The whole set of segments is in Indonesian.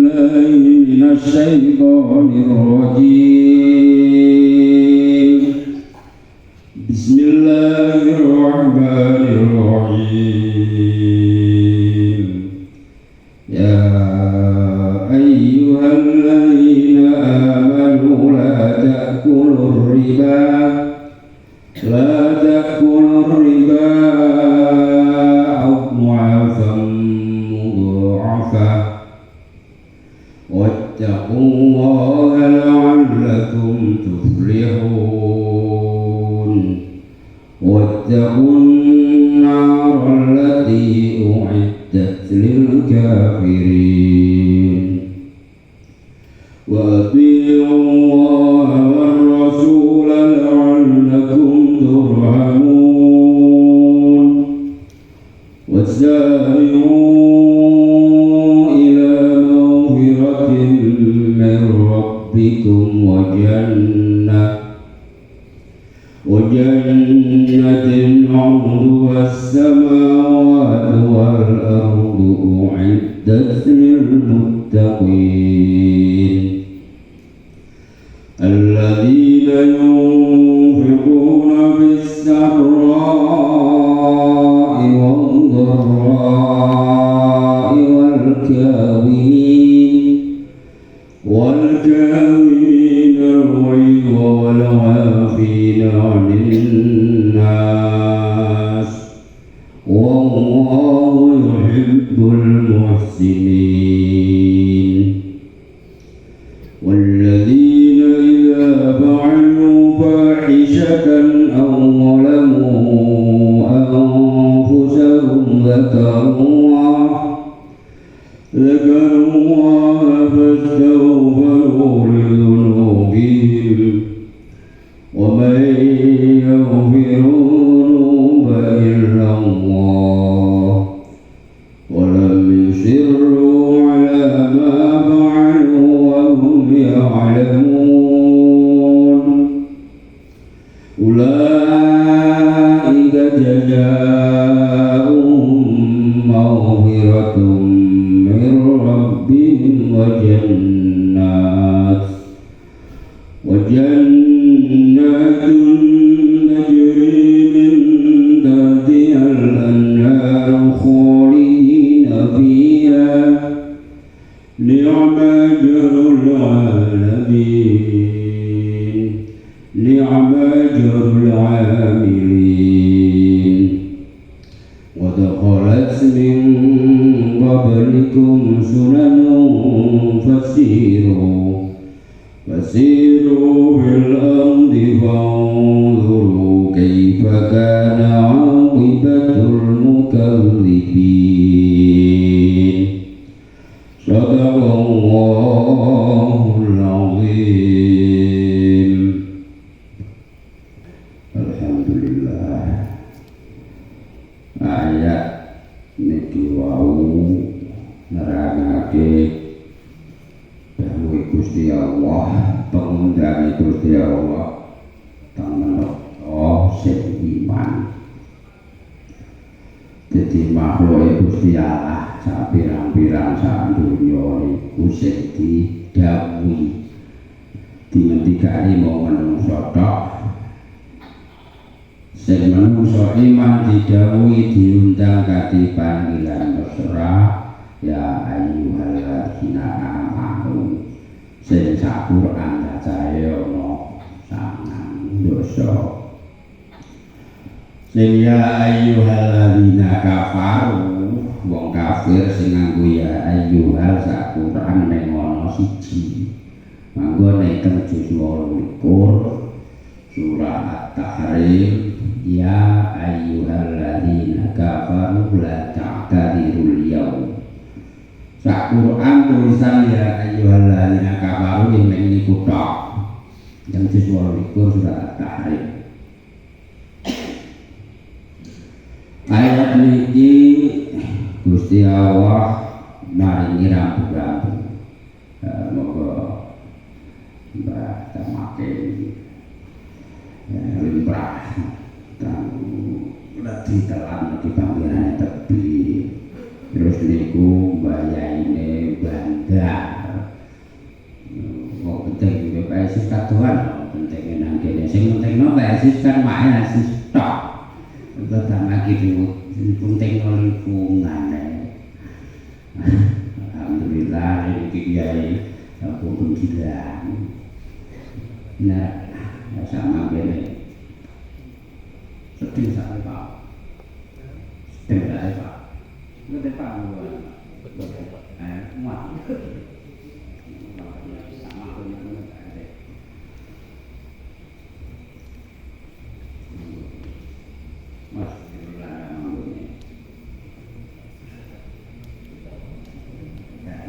بالله من الشيطان الرجيم بسم الله الرحمن الرحيم يا أيها الذين آمنوا لا تأكلوا الربا أضعافا مضاعفة واتقوا الله لعلكم تفلحون واتقوا النار التي أعدت للكافرين وأطيعوا الله والرسول لعلكم ترحمون وسارعوا إلى مغفرة من ربكم وجنة عرضها السماوات والأرض أعدت للمتقين الذين ينفقون بالسراء والضراء والكاظمين الغيظ والعافين عن الناس والله يحب المحسنين والذين إذا فعلوا فاحشة أو ظلموا أنفسهم ذكروا الله فاستغفروا لذنوبهم ومن يغفر الذنوب إلا الله ولم يصروا على ما فعلوا وهم يعلمون أولئك جزاؤهم مغفرة من ربهم وجنات تجري من تحتها الأنهار خالدين فيها نعم أجر العاملين ودخلت من قبلكم سنن فسيروا في الأرض فانظروا كيف كان عاقبة المكذبين صدق الله العظيم. Alhamdulillah. Ayat niki wau nerangake dawuh Gusti Allah, pengundang Gusti Allah tanpa sing iman. Jadi makhluk Gusti Allah sak pirang-pirang sak donya iku sing didhawuhi dingendikani mung manungsa tok. Sing manungsa iman didhawuhi diundang kanthi panggilan mesra ya ayyuhalladzina amanu. Sing sak Quran cacahe ana sangang dosa. Sing ya ayyuhalladzina kafaru wong kafir sing nganggo ya ayyuhal sak Quran ning ana siji. Manggo nek juz 28 surah At-Tahrim ya ayyuhalladzina kafaru la ta'tadirul yaum. Sak Quran tulisan ya ayyuhalladzina kafaru ing niku tok. Yang juz 28 surah At-Tahrim. Ayat niki Gusti Allah maringi rambu-rambu. Moga Mbah tamake limrah dan lagi telan di panggilan tepi. Terus niku mbayaine bangga hadis kan maknya hadis tok. Tetap lagi penting lingkungan. Alhamdulillah ini kiai aku pun gila. Nah, sama gini. Sedih sekali Pak. Sedih sekali Pak. Ngerti Pak? Muat.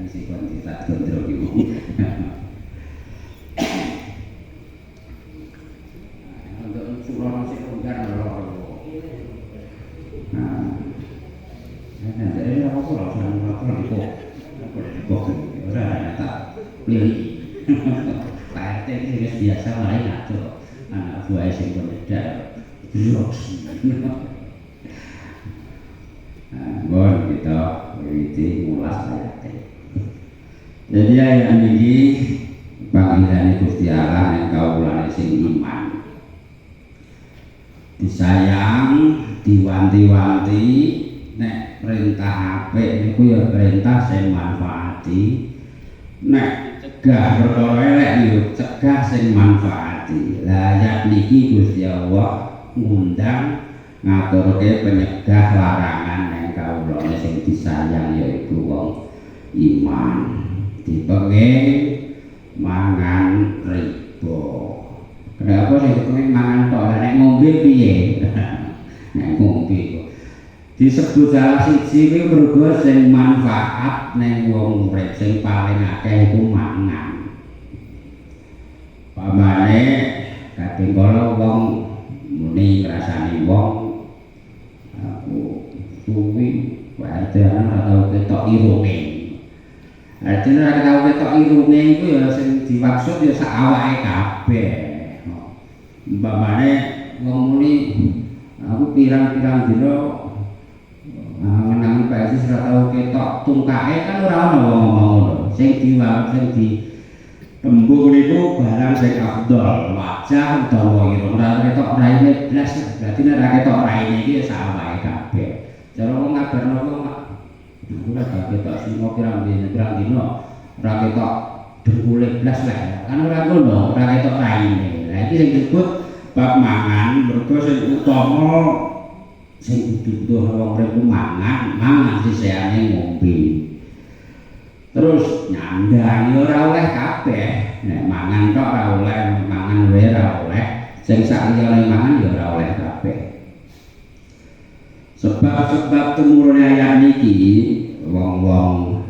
Si kuantitas kontrol ibu. Untuk surah masih longgar loh. Nah, jadi apa kalau itu, orang tak pilih. Pak RT ini biasa lain atau anak buah yang berbeda, blok. Bon kita ini mulas saya. Jadi ayat ini panggilan Gusti Allah yang kawulane sing iman. Disayang, diwanti-wanti, nek perintah apik niku ya perintah sing manfaati. Nek cegah perkara elek yo cegah sing manfaati. Lah ayat niki Gusti Allah ngundang ngaturke penyegah larangan yang kawulane sing disayang yaiku wong iman. Dipengen mangan riba. Kenapa sih dipengen mangan tok? Nek ngombe piye? Nek ngombe disebut salah siji kuwi mergo sing manfaat ning wong urip sing paling akeh iku mangan. Pamane kadang kala wong muni ngrasani wong aku suwi berarti ana tau ketok irunge. Artinya nek tau ketok irunge iku ya sing dimaksud ya sak awake kabeh. Umpamane wong muni aku pirang-pirang dina ngenangi Pak Isi ora tau ketok tungkae kan ora ono wong ngono. Sing tembung niku barang sing afdol, wajah utawa irung ora ketok raine blas. Berarti nek ora ketok raine iki ya sak awake kabeh. Cara wong ngabarno wong aku ora ketok sing pirang dina ora ketok dengkule blas lah. Kan ora ngono, ora ketok raine. Lah iki sing disebut bab mangan mergo sing utama sing dibutuhno wong urip mangan sisihane ngombe. Terus nyandang ora oleh kabeh. Nek mangan tok ora oleh, mangan wae ora oleh. Sing sak liyane mangan ya ora oleh kabeh. Sebab temurune ayat niki wong-wong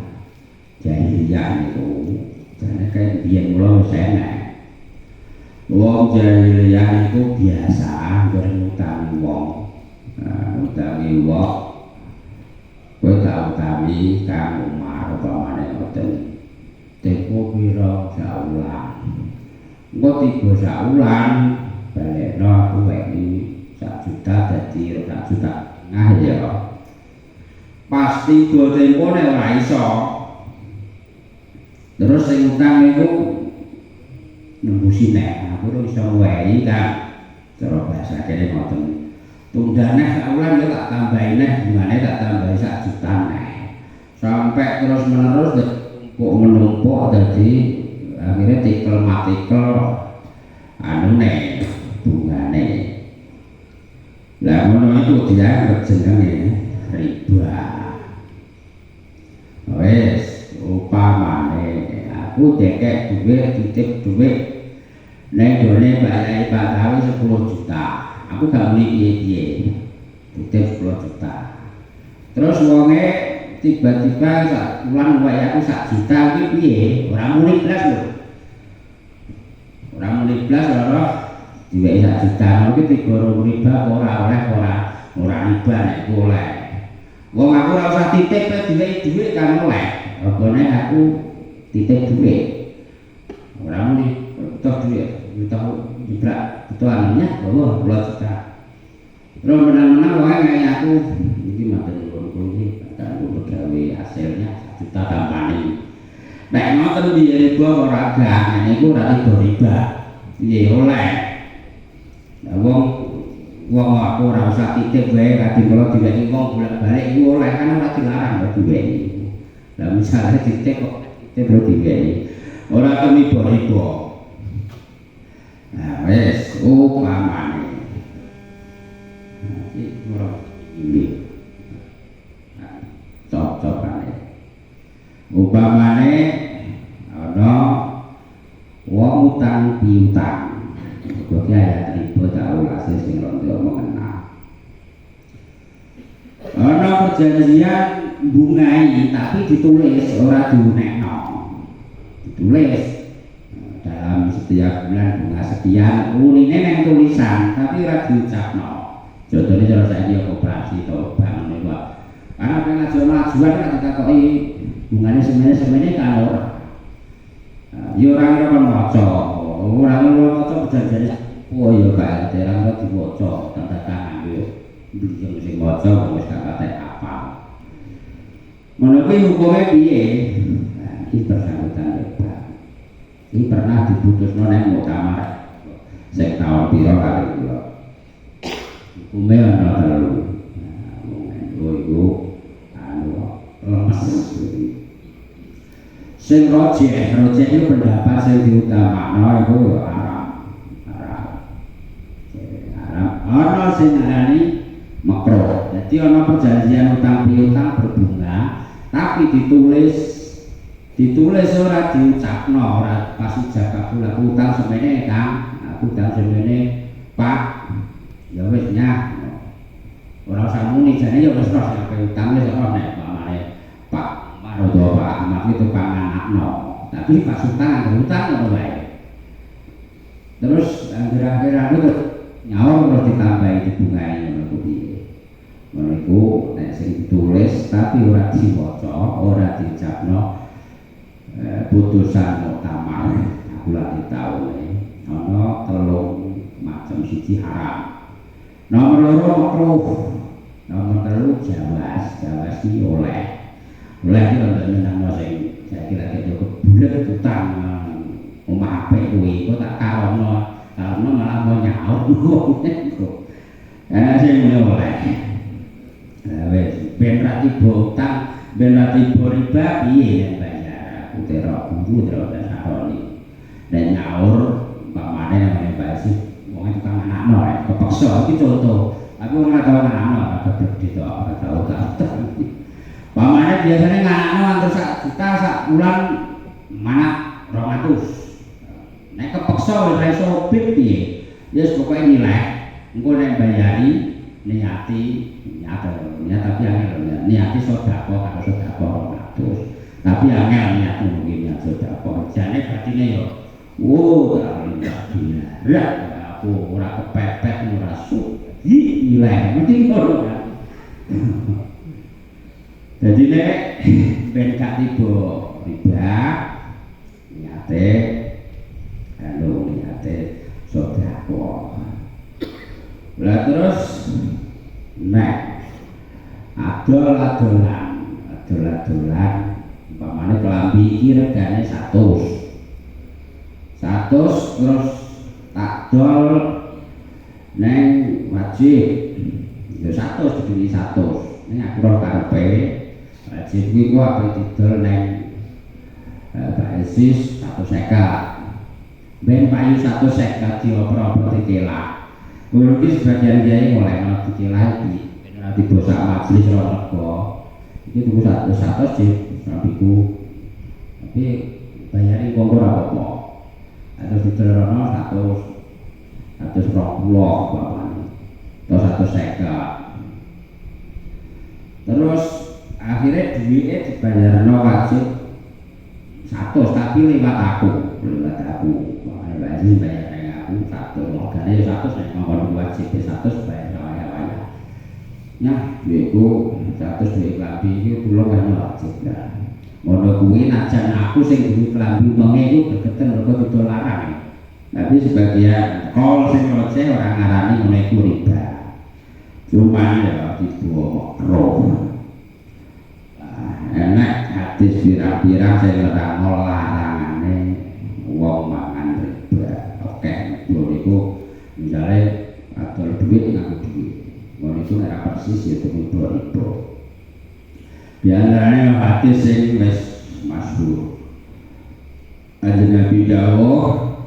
jahiliyah niku jane kaya biyen kula wis enak. Wong jahiliyah niku biasa ngutangi wong. Utangi wong kowe tak utami Kang Umar upamane ngoten. Tempo pira saulan. Engko tiga saulan balekno aku iki 1 juta dadi 2 juta. Nah ya pasti go tempone ora iso. Terus sing utang niku nembusi nek aku ora iso wehi kan cara bahasa kene ngoten. Tundane saulan ya tak tambahi neh bungane tak tambahi 1 juta neh. Sampai terus menerus menumpuk dadi akhirnya tikel-matikel anu nek bungane. Lah ngono iku dianggap jenenge riba. Wes upamane aku dekek duit titip duit ning gone balai Pak 10 juta. Aku gak muni piye-piye. Titip 10 juta. Terus wonge tiba-tiba sak bulan wae aku 1 juta iki piye? Ora muni blas lho. Ora muni blas ora diwehi 1 juta iki digoro riba ora oleh ora riba nek oleh. Wong aku ora usah titip diwehi dhuwit kan oleh. Regane aku titip dhuwit. Ora muni tok dhuwit, utawa jebrak ketuanya bahwa 10 juta. Terus menang-menang wae ngene aku iki matur nuwun iki kan gawe hasilnya 1 juta tampane. Nek ngoten piye riba ora gak niku ora riba. Piye oleh. wong aku ora usah titip wae kadang kala diwehi wong bolak-balik iku oleh kan ora dilarang kok diwehi. Lah misalnya titip kok titip lho diwehi. Ora kemibo-ibo. Nah wis upamane. Iki ora iki. Cocokane. Upamane ana wong utang piutang. Kok ayat riba tau kasih sing rondo mengenal. Ana perjanjian bungai tapi ditulis ora diunekno. Ditulis dalam setiap bulan bunga sekian unine nang tulisan tapi ora diucapno. Contohnya kalau saya koperasi atau bank niku. Karena pengajuan kan ditakoki bungane semene kan ora. Ya ora kan maca. Ora maca perjanjian. Oh ya Pak, terang kok diwaca tanda tangan yo. Iki sing maca wis kakate apa. Menapa hukumnya piye? Nah, iki bersangkutan lebar. Ini pernah diputusno nang muktamar sing taun pira kali kula. Hukumnya ana telu. Nah, iku anu lemes. Sing rojeh itu pendapat sing diutamakno iku yo haram. Ana sing ngarani makruh. Dadi ana perjanjian utang piutang berbunga tapi ditulis ora diucapno, ora pas ijabah kula utang semene Kang, aku utang semene Pak. Ya wis nyah. Ora usah muni jane ya wis ora sampe utang wis ora nek pamane Pak Marodo Pak Ahmad itu panganakno. Tapi pas utang ngono wae. Terus akhir-akhir itu nyawa terus ditambahi dibungai ngono piye. Ngono iku nek sing ditulis tapi ora diwaca, ora dicapno putusan muktamar. Aku lagi tahu ana telung macam siji haram. Nomor loro makruh. Nomor telu jawas iki oleh. Oleh iki lho nang sing saya kira cukup bulet utang omah apik kuwi kok tak karono malah mau nyaur karena saya mulai oleh ben ra tiba utang ben ra tiba riba piye yang bayar utera kudu terus saroni dan nyaur pamane namanya basi wong tukang anakno kepaksa iki contoh aku ora tau anakno ora gede ora tau pamane biasanya nganakno antar sak juta sak bulan mana 200. Nek kepeksa wis iso bit piye? Ya pokoke nilai. Engko nek bayari niati tapi angel niati sedekah karo sedekah 200. Tapi angel niat mungkin niat sedekah. Jane batine yo ya aku ora kepepet ora suk. Nilai mesti ngono kan. Jadi nek ben gak tiba riba niate niate sedekah. Lah terus nek adol-adolan umpamane kelambi iki regane 100 terus tak dol neng wajib ya 100 dibeli 100 ning aku ora karepe wajib kuwi kok ape didol neng Pak Esis 150 ben payu 150 dioper-oper dicelak. Kuwi iki sebagian kiai oleh dicelak iki ben ora dibosak majelis ora nego. Iki tuku 100 sih sapiku. Tapi bayari kok ora apa-apa. Terus dicelono 120 bapakne. Atau 150. Terus akhirnya duitnya dibayarno wajib 100 tapi lewat aku. Makanya ini bayar aku 100 makanya 100 nek ngomong wajib 100 bayar kaya-kaya nah duitku 100 duit kelambi itu pulau kan wajib lah ngono kuwi najan aku sing duit kelambi uangnya itu degeten mergo dilarang tapi sebagian kol sing receh orang ngarani ngono iku riba cuma ya dibawa roh enak hadis pirang-pirang sing nerangno larangane wong mangan riba. Oke, niku misale Diantaranya hadis sing wis masyhur. Kanjeng Nabi dawuh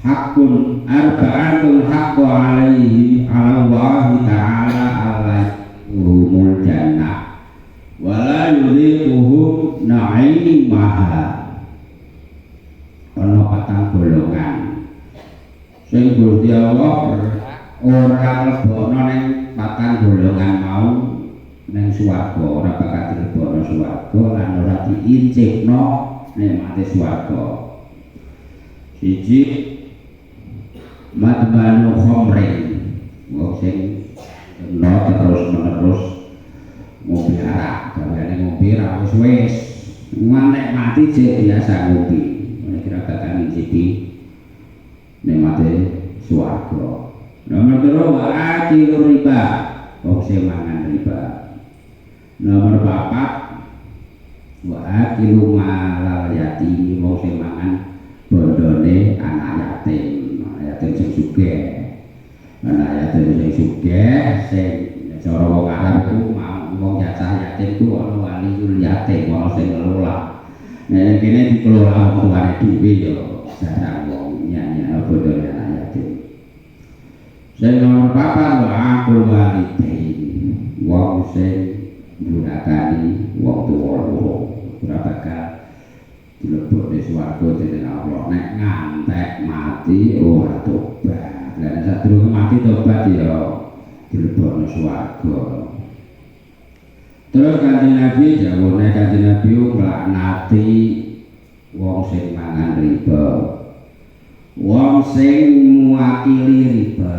hakun arba'atun haqqu alaihi ala Allah ta'ala alaihumul jannah wala yudhiquhum na'imaha. Ana patang golongan sing Gusti Allah ora lebokno ning patang golongan mau ning swarga, ora bakal dilebokno swarga lan ora diincikno nikmate swarga. Siji madmanu khamrin, wong sing kena terus menerus ngombe arak, gaweane ngombe ra wis ngantek mati jek biasa ngombe. Kira bakal ngicipi nikmate swarga. Nomor 3 wa akilur riba, wong sing mangan riba. Nomor 4 wa akilu malal yatim, wong sing mangan bondone anak yatim. Yatim sing sugih. Anak yatim sing sugih sing cara wong Arab iku wong jatah yatim ku ana waliul yatim, wong sing ngelola. Nek kene dikelola wong tuane dhewe ya jarang wong nyanyi bondone anak yatim. Sing nomor 4 wa aqul walidain, wong sing ndurhakani wong tuwa loro ora bakal dilebokne swarga dening Allah nek ngantek mati ora tobat. Lah nek sadurunge mati tobat ya dilebokno swarga. Terus Kanjeng Nabi jawone Kanjeng Nabi nglaknati wong sing mangan riba, wong sing mewakili riba,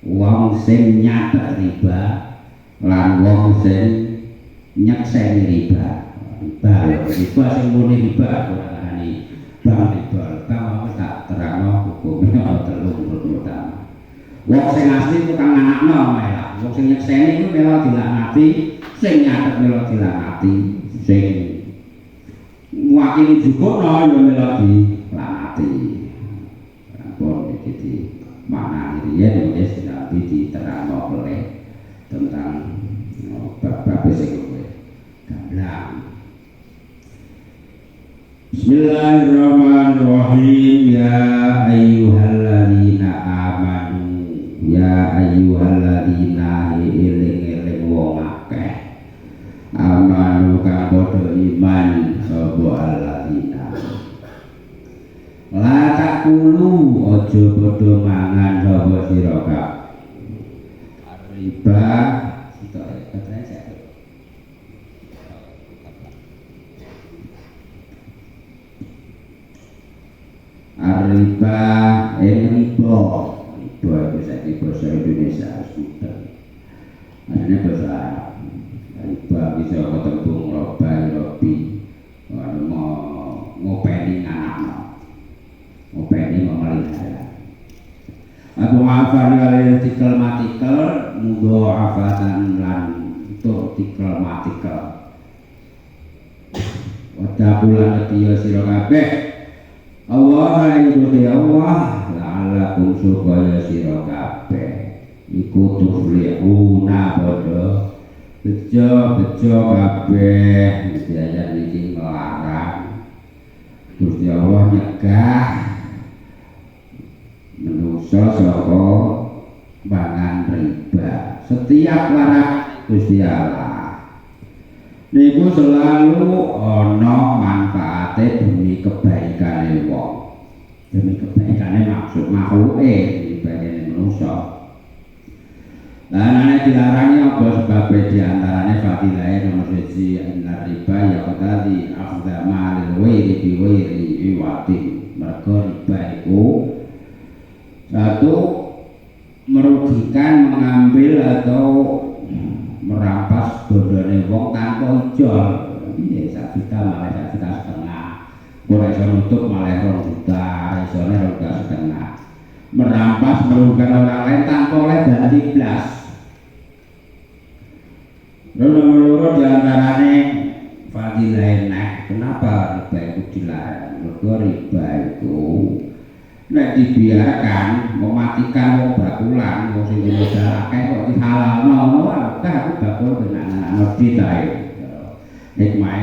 wong sing nyatet riba, lan wong sing nyekseni riba. Riba sing muni riba ora ngarani bang riba. Kang wis tak terangno hukume ana 3 menurut utama. Wong sing asli tukang anakno malah, wong sing nyekseni iku melo dilaknati, sing nyatet melo dilaknati, sing mewakili jukukno ya melo dilaknati. Ampun iki di maknane riyen wis Nabi diterangno oleh tentang bab-bab sing gamblang. Bismillahirrahmanirrahim. Ya ayyuhalladzina amanu, ya ayyuhalladzina eling-eling wong akeh amanu kang padha iman sapa alladzina la takulu aja padha mangan sapa sira kabeh riba riba riba itu saiki bahasa Indonesia sudah aslinya bahasa Arab. Riba bisa ketembung roba robi mau ngopeni anakno ngopeni memelihara. Aku hafal kali artikel matikel mudo afatan lan untuk artikel matikel wadah bulan ketiga sira kabeh Allah ikuti Allah la'alakum supaya sira kabeh iku tuflihuna padha bejo kabeh. Gusti Allah niki melarang, Gusti Allah nyegah menungso saka mangan riba. Setiap larang Gusti Allah niku selalu ana manfaate demi kebaikane wong, demi kebaikane maksud makhluke dibanding manusia. Lah nek dilarangi apa sebab diantarane fadilahe nomor 1 inna riba ya qadhi akhdha malil wairi bi wairi iwati. Mergo riba iku satu merugikan, mengambil atau merampas bondone wong tanpa ijol. Piye 1 juta malah 1,5 juta. Ora iso nutup malah 2 juta, isone 2,5 juta. Merampas merugikan orang lain tanpa oleh ganti blas. Nomor 2 diantarane fadilah. Kenapa riba itu dilarang? Mergo riba itu nek dibiarkan mematikan wong bakulan wong sing modal akeh kok dihalalno ngono wae aku bakul benana ditae hikmah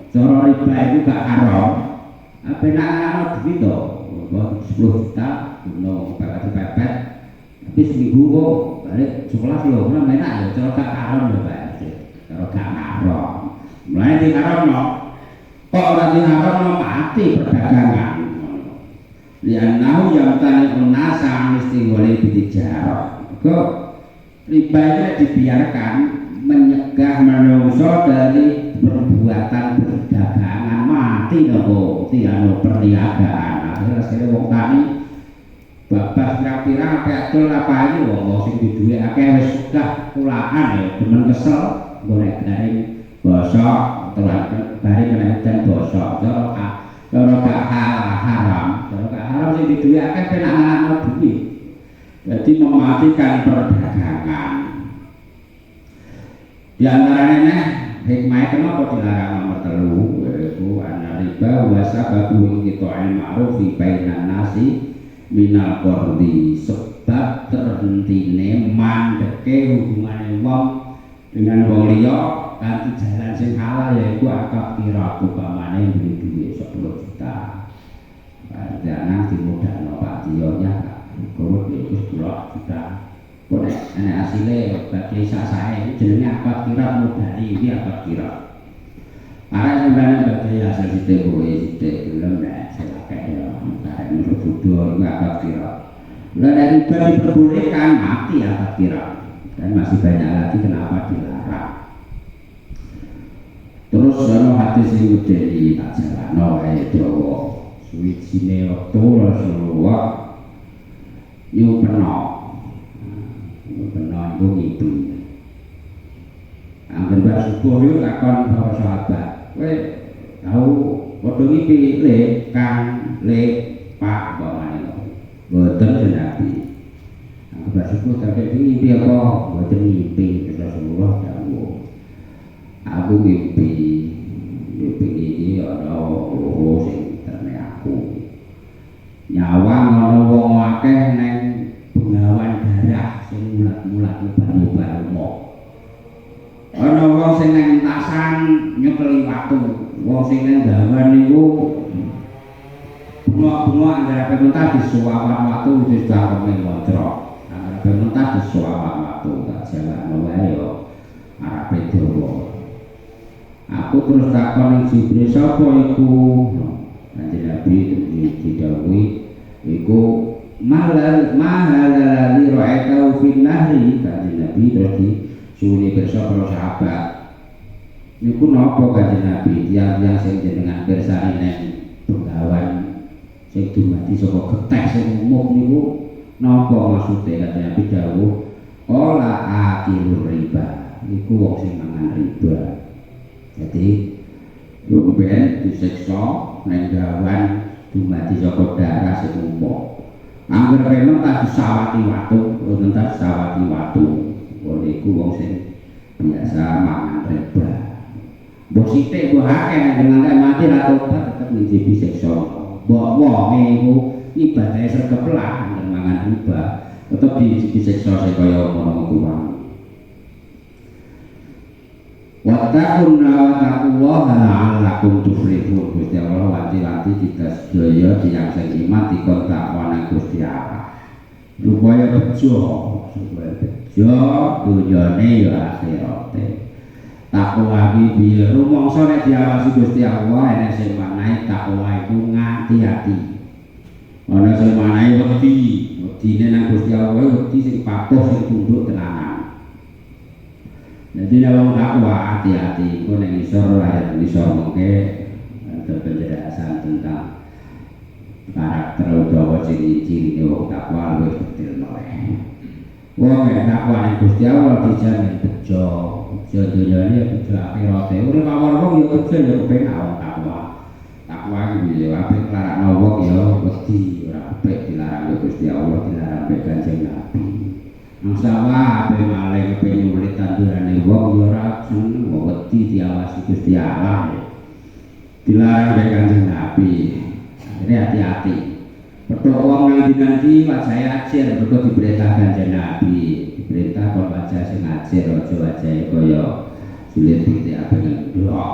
cara riba itu gak haram apa nak ana duit to 10 juta ngono bakal dipepet tapi seminggu kok balik 11 lho ora enak ya cara gak haram lho Pak cara gak haram mulai di haramno kok ora di haramno mati perdagangan lianahu yang tani unasa mesti boleh bicara kok ribanya dibiarkan menyegah manusia dari perbuatan perdagangan mati nopo tiano perniagaan akhirnya sekali wong tani babas kira-kira kayak tol apa aja wong sing duwe akeh wis sudah kulaan ya demen kesel golek garing bosok telan garing kena hujan bosok cara gak haram cara gak haram sing diduwe akeh penak nganakno duit jadi mematikan perdagangan di antaranya hikmah kenapa dilarang nomor 3 yaitu anna riba wa sababu qita'il ma'ruf fi bainan nasi minal qardi sebab terhentine mandeke hubungane wong dengan wong liya kanthi jalan sing halal yaiku akad kira upamane duwe 10 juta. Jangan dimudahno Pak Tionya kok wis 10 juta. Kok nek asile bagi sasae jenenge akad kira modali iki akad kira. Arek sampeyan bagi hasil sithik kowe sithik belum nek selake ya arek nuduh akad kira. Lah dari diperbolehkan mati akad kira. Dan masih banyak lagi kenapa dilarang. Terus ana hadis sing gedhe tak jalano wae dawa suwijine wektu Rasulullah nyupeno iku ngipi anggen bar subuh yo lakon para sahabat kowe tau padha ngipi le Kang le Pak bawane boten Nabi anggen bar subuh tapi ngipi apa boten ngipi Rasulullah dawuh aku mimpi iki ana loro sing terne aku nyawang ana wong akeh neng bengawan darah sing mulat-mulat ubar-ubar ana wong sing neng entasan nyekeli watu wong sing neng dawan niku bunga-bunga anggere pentas disuwawan watu wis daleme moncrok anggere pentas disuwawan watu tak jalane wae yo arepe dawa. Aku terus takon Jibril sapa iku? Kanjeng Nabi didhawuhi iku mahal li ra'aitau fin nahri. Kanjeng Nabi terus disuwuni pirsa para sahabat. Niku napa Kanjeng Nabi? Tiyang-tiyang sing jenengan pirsani nek bengawan sing dumadi saka getih sing umum niku napa maksude Kanjeng Nabi dawuh ola akilur riba. Niku wong sing mangan riba. Jadi ben disiksa neng gawan dumadi saka darah sing umum. Angger kena tak disawati watu, entar disawati watu. Niku wong sing biasa mangan riba. Mbok sithik mbok akeh nang mati ra tobat tetep njibi siksa. Mbok wong iku ibadahe sregep lah nang mangan riba, tetep disiksa kaya ngono kuwi. Wattaqun wattaqullaha la'allakum tuflihun. Gusti Allah wanti-wanti kita sedaya tiyang sing iman dikon takwane Gusti Allah. Supaya bejo dunyane ya akhirate. Takwa iki piye rumangsa nek diawasi Gusti Allah enek sing manahe takwa iku ngati-ati. Ana sing manahe wedine nang Gusti Allah wedi sing patuh sing tunduk tenanan. Jadi dalam dakwah hati-hati, kau yang isor ayat isor mungkin ada penjelasan tentang karakter utawa ciri-ciri wong dakwah lebih detail noleh. Wong dakwah yang Gusti Allah dijamin bejo, dunyane bejo akhirate. Urip awal wong ya bejo ya kepen awak dakwah. Dakwah iki ya apik larakno wong ya wedi ora apik dilarang Gusti Allah dilarang Kanjeng Nabi. Masalah ape maling kepen murid tandurane wong ya ora seneng wedi diawasi Gusti Allah. Dilarang oleh Kanjeng Nabi. Jadi hati-hati. Petuk wong nanti wajahe ajir mergo diperintahkan Kanjeng Nabi, diperintah kon wajah sing ajir aja wajahe kaya sulit titik apa ngendok.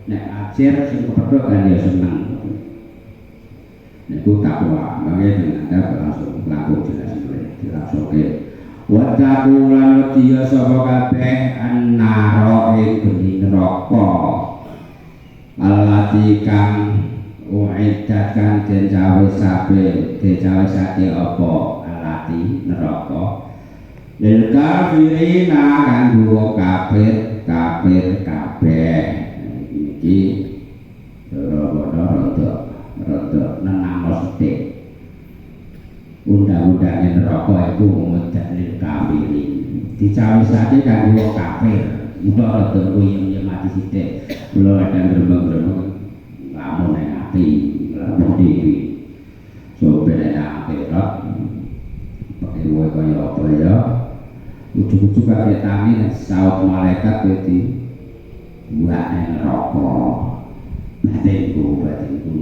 Nek ajir sing kepethuk kan ya seneng. Niku takwa, mangke dengan langsung laku jelas dirasake. Wa taqulan dia sapa kabeh annaro ing geni neraka. Alati kang uiddat kang den cawisake apa alati neraka. Lil kafirina kanggo kafir kabeh. Iki rada nenang sithik. Undang-undang neraka iku uiddat lil kafirin. Dicawisake kanggo kafir. Mula rada kuwi mati sithik. Kula kadang gremeng-gremeng lamun ning ati, lamun dhewe. So ben akhirat pakai wae kaya apa ya. Ujug-ujug kaya tangi saut malaikat kowe buat neraka. Batinku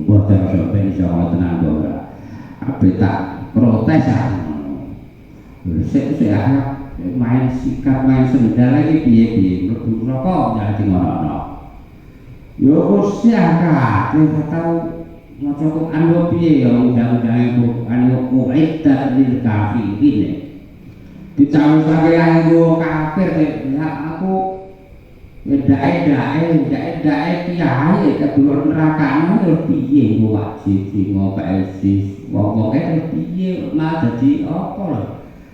boten sampe iso tenan ora. Ape tak protes sik main sikat main sendal lagi piye-piye mlebu neraka jadi ngono. Yo usia tau maca Quran yo piye ya undang-undang Quran yo uiddat lil kafirin. Dicawisake kanggo kafir nek aku dae kiai kedulur neraka yo piye ku wajib ngopesi wong kok piye mah dadi apa lho.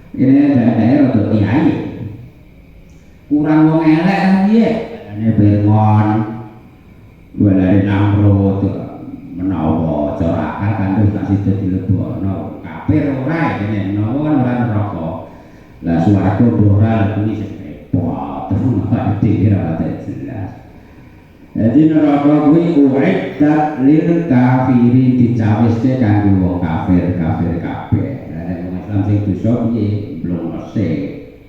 Ini daerah rada kiai. Kurang wong elek kan piye? Ane bengon. Walare namrud menawa cara akal kan wis tak sida dilebokno. Kafir ora kene menawa kan ora neraka. Lah swarga ora kuwi sing repot. Dadi ora jelas. Jadi neraka kuwi uiddat lil kafirin dicawiske kanggo wong kafir kabeh. Islam sing dosa piye belum resik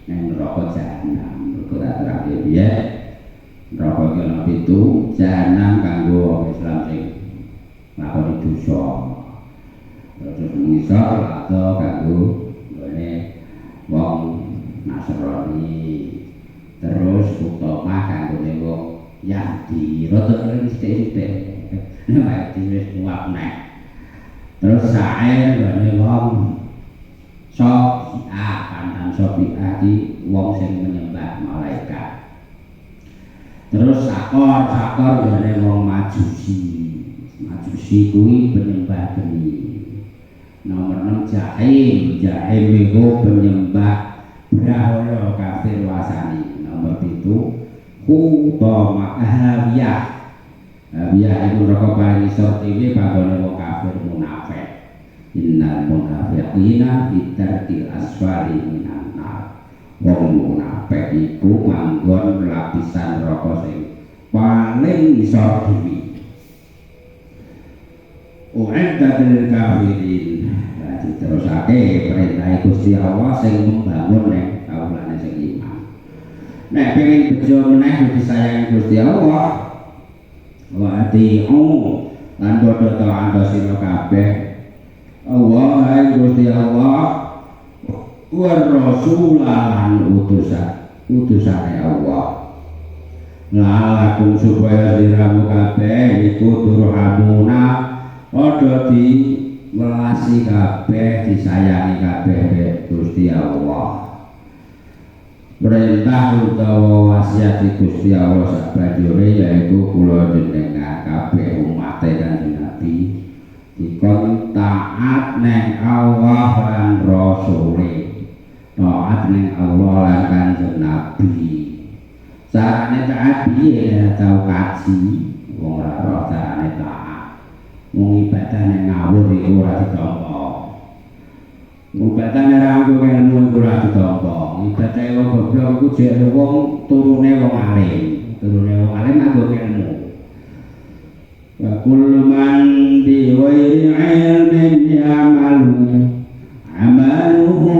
nang neraka jahanam mergo ora terang piye neraka iki ana pitu jahanam kanggo wong Islam sing nglakoni dosa terus ngisor atau kanggo ngene wong Nasrani terus utama kanggo wong Yahudi rada sithik-sithik nek wis muap nek terus sae ngene wong Sofi'ah pantan Sofi'ah di wong sing menyembah malaikat. Terus sakor ngene wong majusi kuwi penyembah geni. Nomor 6 jahim iku penyembah brahala kafir wasani. Nomor 7 Hutama Hawiyah itu neraka paling isor dhewe panggone wong kafir munafik. Innal munafiqina fi darkil asfali minan nar. Wong munafik iku manggon lapisan neraka sing paling isor dhewe. Uiddatil kafirin. Dadi terusake perintah Gusti Allah sing membangun nek kaulane sing iman. Nek pengen bejo meneh disayangi Gusti Allah. Wa ati'u lan padha taat sira kabeh. Allah hai Gusti Allah wa rasulan utusane Allah lalakum supaya diramu kabeh iku turhamuna padha di welasi kabeh disayangi kabeh Gusti Allah. Perintah utawa wasiat Gusti Allah sabanjure yaiku kula jenengan kabeh umat Kanjeng Nabi dikon taat neng Allah lan Rasule, taat neng Allah lan Kanjeng Nabi. Carane taat piye tau kaji wong ora ora carane taat. Wong ibadah neng ngawur iku ora ditampa. Ibadah nang ranggo ilmu iku ora ditampa. Ibadah wong goblok iku jek wong turune wong alim. Turune wong alim nganggo ilmu. Wa kullu man bi ghairi ilmin ya'malu amaluhu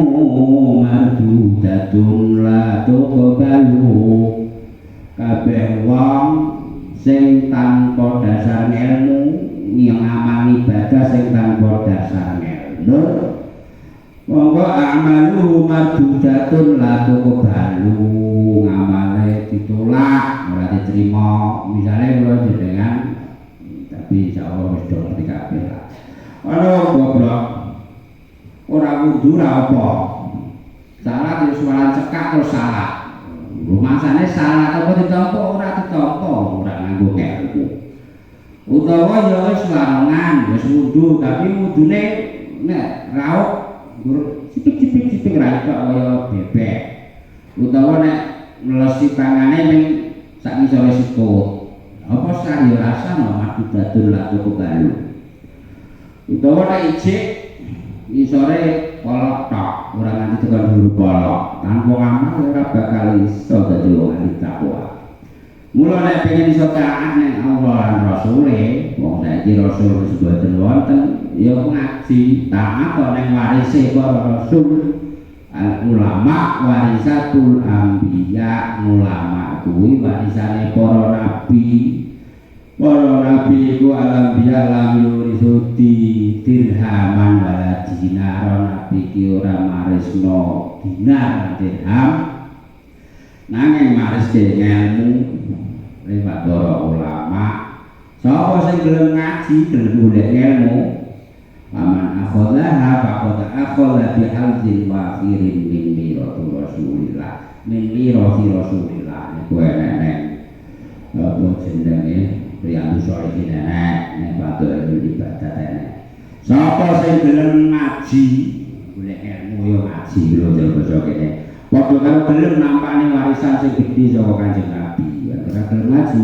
mardudatun la tuqbalu. Kabeh wong sing tanpa dasar ilmu yang amal ibadah sing tanpa dasar ngelmu monggo amaluhu mardudatun la tuqbalu ngamale ditolak ora diterima misale kula jenengan tapi insyaallah wis do ngerti kabeh lah ana goblok ora wudu ra apa salah disuwalan cekak terus salah rumasane salah apa ditampa ora ditampa ora nganggo ngelmu utawa ya wis larangan wis wudu tapi wudune nek rauk sipik-sipik ra kok kaya bebek utawa nek nglesi tangane ning sak ngisore sikut apa sah ya rasa madu dadul la cukup balu utawa nek ijik ngisore polok tok ora nganti tekan huru polok tanpa amal ora bakal iso dadi wong ahli takwa mula nek pengen iso taat ning Allah lan Rasule wong saiki Rasul wis boten wonten ya ngaji taat kok ning warise para rasul ulama warisatul anbiya ulama kuwi warisane para nabi iku alambiya lam yurisudi dirhaman wala dinar nabi ki ora marisno dinar dirham nanging mariske ngelmu lewat para ulama sapa sing gelem ngaji gelem golek ilmu aman akhadha faqad akhadha bi halzin wafirin min mirati rasulillah min mirati rasulillah iku enek apa jenenge priyambut sore enek nek padha ibadah enek sapa sing gelem ngaji golek ilmu yo ngaji lho basa kene padha karo gelem nampani warisan sing gedhe saka Kanjeng Nabi ora gelem ngaji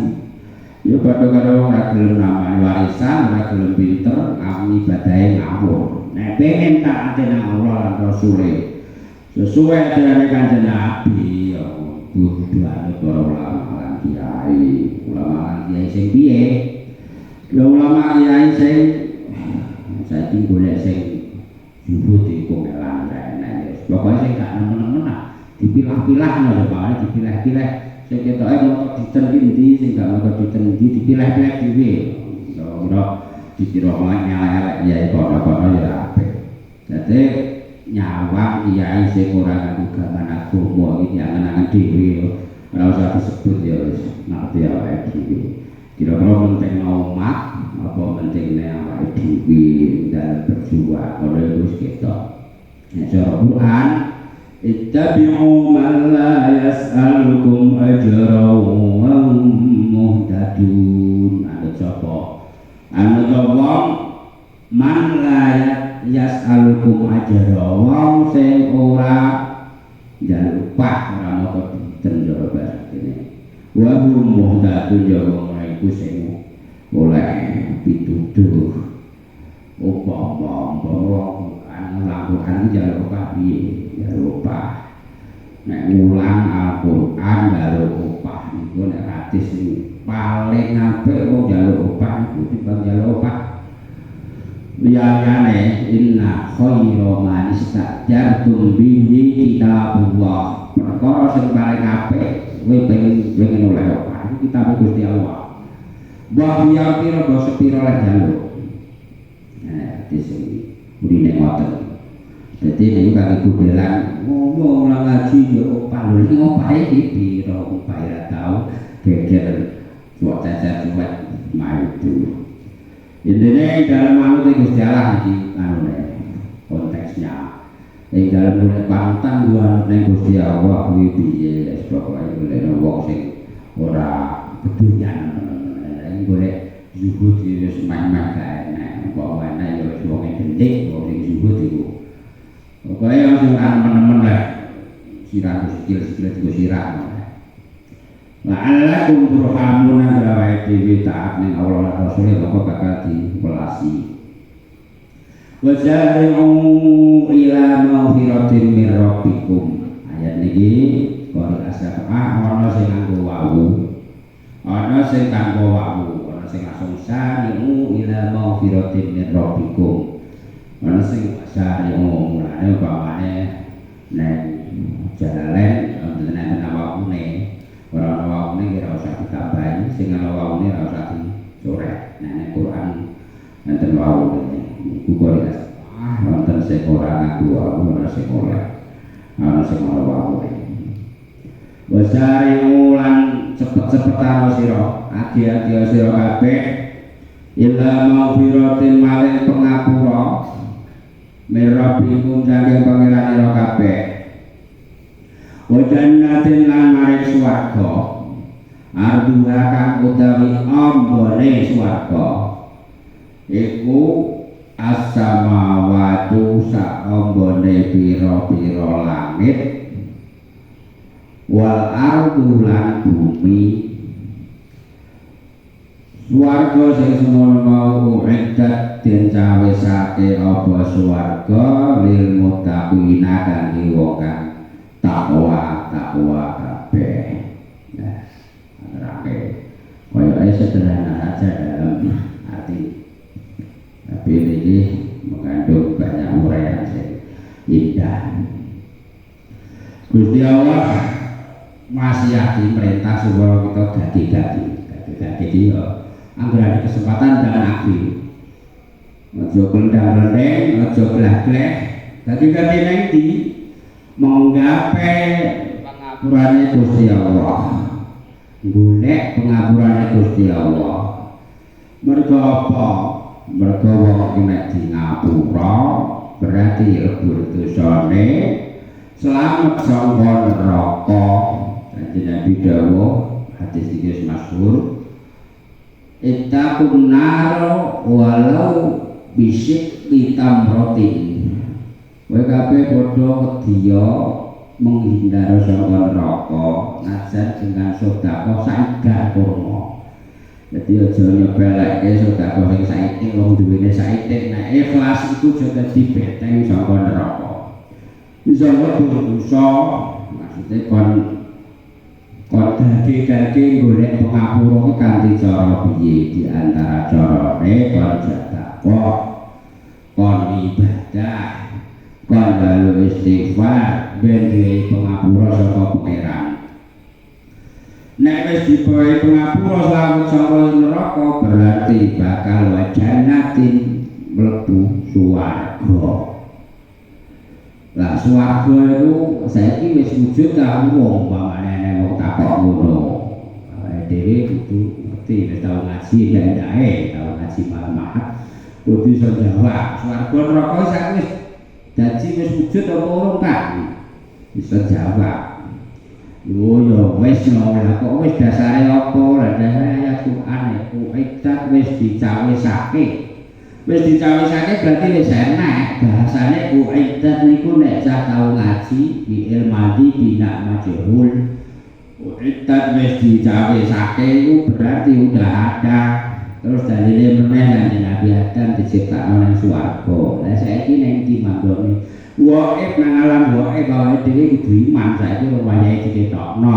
ya padha karo wong ora gelem namani warisan ora gelem pinter ibadahe ngawur nek pengen taat nang Allah lan Rasule sesuai ajaran Kanjeng Nabi ya kudu anut para ulama lan kiai sing piye ya ulama kiai sing saiki golek sing jubut iku melan enak pokoke sing gak nemen-nemen dipilah-pilah ngono bae dipilah-pilah sing ketoke moto diten ndi sing gak moto diten ndi dipilah-pilah dhewe ora dikira elek ya kono-kono ya apik dadi nyawang kiai sing ora nganggo gaman agama iki angen-angen dhewe ora usah disebut ya wis ngerti awake dhewe kira-kira penting umat apa penting nek awake dhewe dalam berjuang ora wis ketok nek cara Quran ittabi'u man la yas'alukum ajran wa muhtadun ada sapa ana wong man la yas'alukum ajran wong sing ora njaluk upah ora mau tenjoro bahasa kene wa hum muhtadun ya wong iku sing oleh pituduh umpama Al-Quran jaluk upah piye jaluk upah nek ngulang Al-Quran jaluk upah niku nek hadis paling apik wong jaluk upah iku timbang jaluk upah liyane inna khayra man istajartum bihi kitabullah perkara sing paling apik kowe pengen oleh upah iki kitab Gusti Allah wa biya pira basa pira lek jaluk hadis iki burine ngoten dadi nek kang iku belang ngomong ora ngaji yo opah lho iki opahe iki pira opah ora tau geger kok cacat kuat maitu intine dalam manut Gusti Allah iki anune konteksnya ing dalam mulai pantang gua ning Gusti Allah kuwi piye pokoke golek wong sing ora kedunyan iki golek zuhud wis mah-mah kae nek kok ana yo wong gendek wong sing zuhud iku pokoke langsung temen-temen lah sirah sikil-sikil digo sirah la'allakum turhamuna gawe dhewe taat ning Allah lan Rasul maka bakal diwelasi wa jari'u ila maghfiratin min rabbikum ayat niki qul asafah ana sing nganggo wau ana sing kanggo wau ana sing langsung sari'u ila maghfiratin min rabbikum ana sing sari'u mulane upamane nek jalalen nek nawakune ora waune ora usah ditambahi sing ana waune ora usah dicoret nek Quran enten waune iku kok sing ora ngaku ana sing oleh ana sing ora wae wasari ulan cepet-cepetan sira adi-adi sira kabeh illa maghfiratin maring pangapura mirabikum saking pangeran ira kabeh wa jannatin lan maring swarga arduha kang utawi ambane swarga iku as-samawati sak ambane pira-pira langit wal ardu lan bumi swarga sing semono mau iddat den cawisake apa swarga lil muttaqina kangge wong kang takwa kabeh. Nah, terakhir kaya sederhana saja dalam arti tapi ini mengandung banyak uraian sing indah. Gusti Allah masih perintah supaya kita dadi angger ada kesempatan dan akhir aja kendang-kendeng aja gleh-gleh dadi nang ndi menggape pangapurane Gusti Allah golek pangapurane Gusti Allah mergo apa mergo wong nek di ngapura berarti lebur dosane selamat sangka neraka. Kanjeng Nabi dawuh hadis iki masyhur ittaqun nar walau bisik ditamrotin kowe kabeh padha wedya menghindar sangka neraka najan dengan sedekah saiki kurma. Jadi aja nyepelekke sedekah sing saiki wong duwene saiki nek ikhlas iku aja dadi beteng sangka neraka. Bisa berdosa maksudnya kon dadi golek pangapura kanthi cara piye di antara carane kon sedekah kon ibadah kon lalu istighfar ben duwe pangapura saka pangeran. Nek wis dipoe pangapura selamat saka neraka berarti bakal wajanatin mlebu swarga. Lah swarga itu saiki wis wujud ta wong pamane wong takok ngono. Dhewe kudu ngerti wis tau ngaji ndae tau ngaji malah kudu iso jawab swarga neraka saiki wis dadi wis wujud apa urung kan? Bisa jawab. Yo yo wis ora kok wis dasare apa? Lah dasare ayat Quran iku ikat wis dicawisake. Wis dicawisake berarti wis enak bahasane uiddat niku nek cah tau ngaji di ilmadi bina majhul uiddat wis dicawisake iku berarti udah ada terus dalile meneh lan Nabi Adam diciptakno nang swarga. Lah saiki ning ndi manggone waib nang alam waib bae dhewe kudu iman saiki ora wayahe diketokno.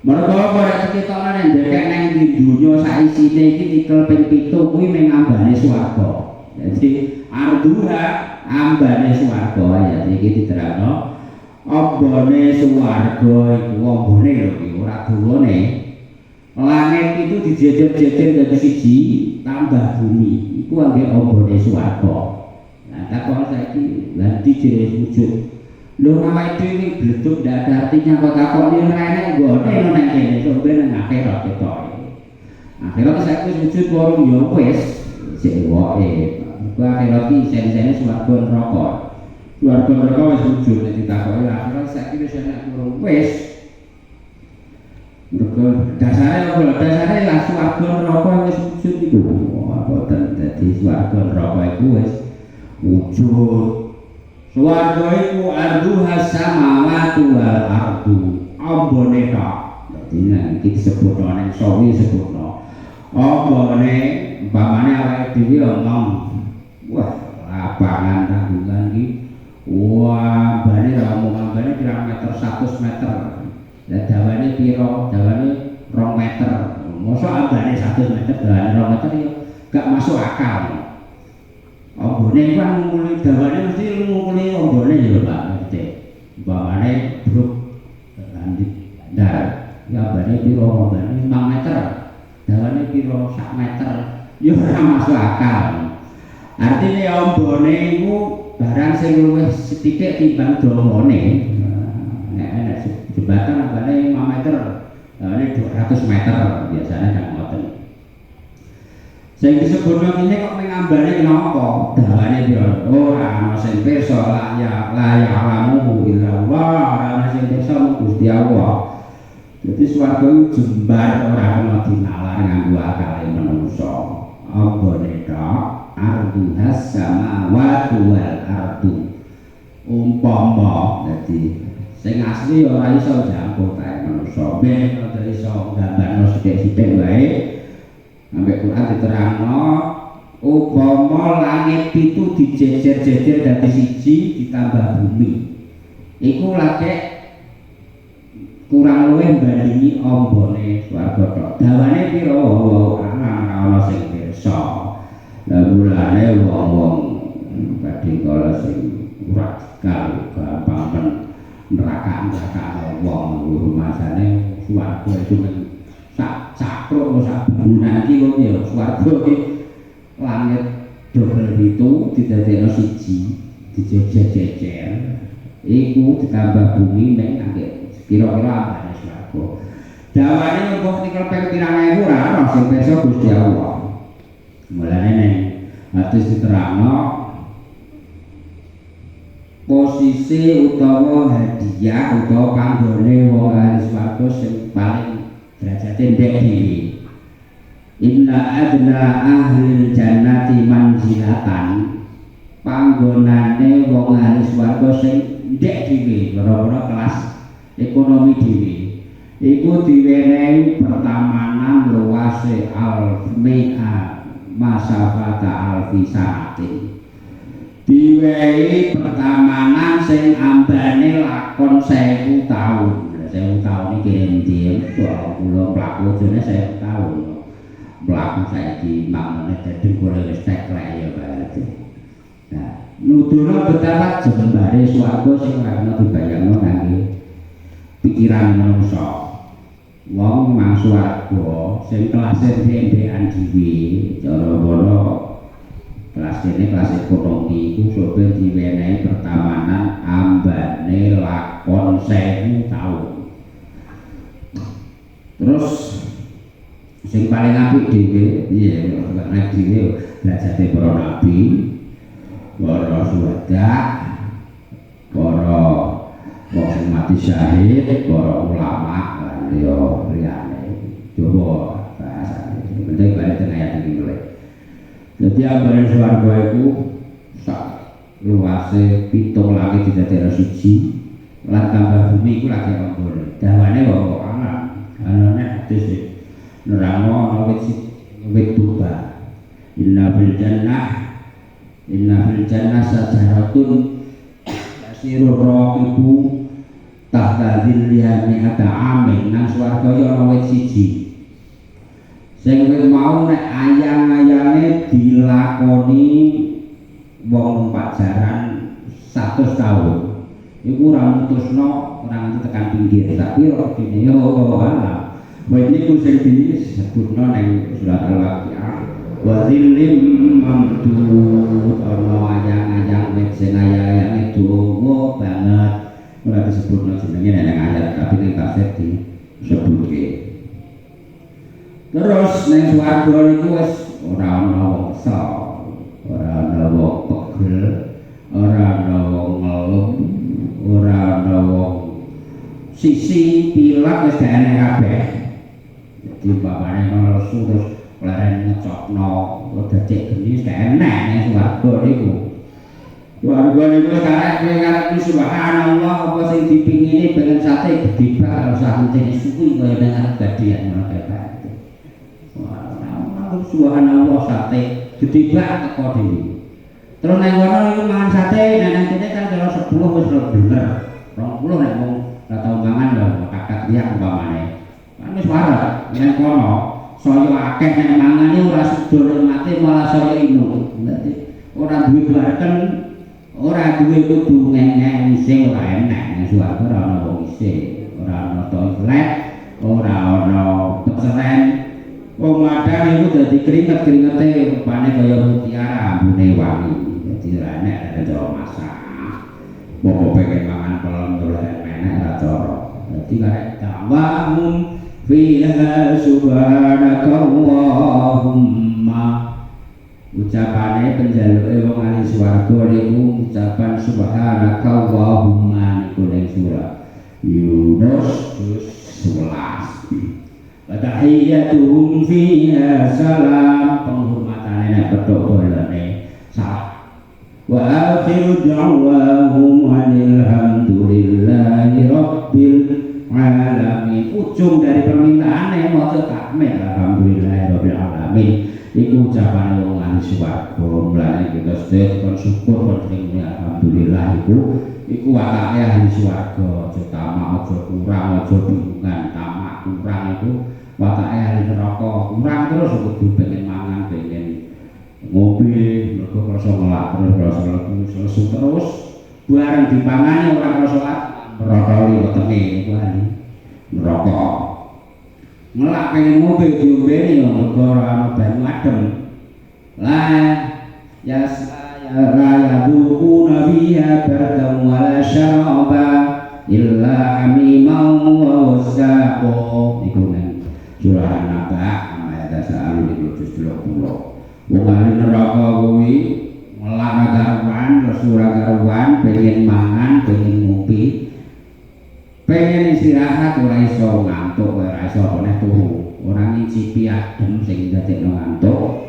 Mergo ora diketokno nek ndekek nang dunya sak isine iki tikel ping 7 kuwi mung ambane swarga. Jadi arduha ambane swarga ya iki diterangno. Ambane swarga iku ambane lho iki ora dawane. Langit itu dijejer-jejer dadi siji tambah bumi. Iku anggere ambane swarga. Nah, takon saiki lan dijere wujud. Lho awake dhewe bleduk ndak ada artinya kok takoni ora enek nggone nang kene sampe nang akhirat ketok. Akhirat saiki wujud warung ya wis sik wae. Ku akhirat iki sen-sene swarga neraka. Swarga neraka wis wujud nek ditakoki akhirat saiki wis enek warung wis. Mergo dasare apa? Dasare lah swarga neraka wis wujud iku. Boten dadi swarga neraka iku wis wujud. Swarga iku arduha samawati wal ardu ambane tok. Dadi nek iki disebutno ning sawi disebutno ambane umpamane awake dhewe ngomong wah lapangan tanggungan iki wah bane ra omong ambane pirang meter 100 meter. Lah dawane piro? Dawane 2 meter. Mosok ambane 100 meter dawane 2 meter ya gak masuk akal. Ambane kan mulai dawane mesti mulai ambane ya Pak ngerti. Umpamane bruk landik ndar. Ya ambane piro? Ambane 5 meter. Dawane piro? 1 meter. Ya ora masuk akal. Artine ambane iku barang sing luwih sithik timbang dawane. Nek jembatan ambane 5 meter, ini 200 meter biasanya kan ngoten. Sing disebutno kene kok mengambane kenapa? Dawane piro? Ora ana sing pirsa la ya'lamu illallah, ora ana sing pirsa Gusti Allah. Jadi swarga iku jembar ora ana dinalar nganggo akale manungsa. Ambane tok arduhas samawati wal ardu. Umpama dadi sing asli ora iso jangkau kae manungsa. Ben ora iso gambarno sithik-sithik wae. Ambek Quran diterangno upama langit itu dijejer-jejer dadi siji ditambah bumi. Iku lagi kurang luwih bandingi ambane swarga tok. Dawane pira ana sing pirsa. Lah mulane wong-wong badhe kala sing radikal gampang neraka wong rumasane swarga itu sak cakruk sak bulan iki kok ya swarga iki langit double itu didadekno siji dijejer-jejer iku ditambah bumi ning angge kira-kira ambane swarga dawane mung nikel ping 3000 ora ana sing pirsa Gusti Allah mulane ning hadis diterangno posisi utawa hadiah utawa panggone wong ahli swarga sing paling derajate ndek dhewe. Inna adna ahli jannati manzilatan panggonane wong ahli swarga sing ndek dhewe ora-ora kelas ekonomi dhewe. Iku diwenehi pertamanan luase alfmea masafata alfisaati. Diwenehi pertamanan sing ambane lakon 1000 tahun. 1000 tahun iki endi kula mlaku jane 1000 tahun mlaku saiki mamane dadi kula wis teklek ya berarti nah nuduno betapa jembare swarga sing ora ana dibayangno kangge pikiran manungsa wong mang swarga sing kelase ndek-ndekan dhewe cara-cara kelas ini kelas ekonomi itu sampai diwenehi pertamanan ambane lakon 1000 tahun. Terus sing paling apik dhewe piye nek dhewe derajate para nabi, para syuhada, para wong sing mati syahid, para ulama lan liya liyane. Coba bahasane. Penting bali teng ayat iki mulai. Jadi ambane swarga iku sak luase 7 langit didadekno siji lan tambah bumi iku lagi ambane. Dawane kok anane hadis nerangno wit tuba. Inna fil jannah sajaratun yasirur raqibu tahta dhilliha mi'ata amin nang swarga ya ana wit siji. Sing mau nek ayang-ayange dilakoni wong numpak jaran 100 tahun. Iku ora mutusno ora nganti tekan pinggir, tapi kok dene yo ala. Baik niku sing disebutno ning surat Al-Waqiah. Wa dzillim mamdud ana ayang-ayang wit sing ayang-ayange dawa banget. Ora disebutno jenenge nek ayat tapi ning tafsir disebutke. Terus ning swarga niku wis ora ana wong kesel, ora ana wong pegel, ora ana wong ngeluh, ora ana wong sisi pilek wis gaene kabeh. Dadi bapane ana lesu terus leren ngecokno, dadi geni gak enak ning swarga niku. Swarga niku karek kowe karep subhanallah apa sing dipingini pengen sate gedhe karo santene suwi kaya nang arep gadian ngono kae. Subhanallah sate gedhe banget teko dhewe. Terus nek ngono iku mangan sate nang kene kan kalau 10 wis bener. 20 nek wong ora tau mangan lho kakak riak umpamane. Kan wis warak nek kono saya akeh nek mangan iki ora sedo nikmate malah saya inu. Dadi ora duwe barken, ora duwe kudu ngene isih ora enak nek swarga ora ana wong isih, ora ana toilet, ora ana peseren. Wong madang iku dadi keringet-keringete rupane kaya mutiara ambune wangi. Dadi ora enak ada Jawa Mas. Pokok pengen mangan pelem dolan menek ra cara. Dadi karek tawahum fiha subhanakallahumma. Ucapane penjaluke wong ahli swarga niku ucapan subhanakallahumma niku ning surah Yunus 11. Wa tahiyyatuhum fiha salam, penghormatane nek pedhok bolane salam. Wa akhiru da'wahum alhamdulillahi rabbil alamin. Ujung dari permintaane maca takmir alhamdulillahi rabbil alamin. Iku ucapan wong ahli swarga. Mulane kita sedaya kon syukur kon sing alhamdulillah iku watake ahli swarga. Aja tamak, aja kurang, aja bingungan. Tamak kurang iku watake ahli neraka. Kurang terus kudu pengen mangan, pengen ngombe, mergo krasa ngelak terus, krasa lesu terus. Bareng dipangani ora krasa lak, merotoli wetenge iku ahli neraka. Ngelak pengen ngombe diombeni yo mergo ora ana banyu adem. La yaduquna fiha bardan wala syaraba illa hamiman wa wasaqo. Iku nang surah An-Naba ayat 1 juz 20. Wong ahli neraka kuwi ngelak karuan, ora karuan, pengen mangan, pengen ngopi. Pengen istirahat ora iso ngantuk, ora iso oleh turu, ora ngicipi adem sing dadekno ngantuk,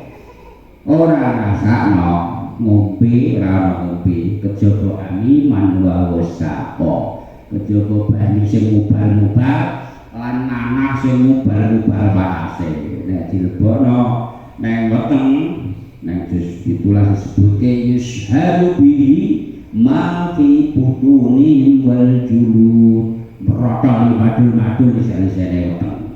ora rasakno ngombe, ora ana ngombe, kejaba animan wa wasaqo, kejaba banyu sing mubal-mubal lan nanah sing mubal-mubal panase. Nek dilebono nang weteng nang juz itulah disebutke yushharu bihi ma fi butunihim wal julud. Merotol madul-madul isane weteng.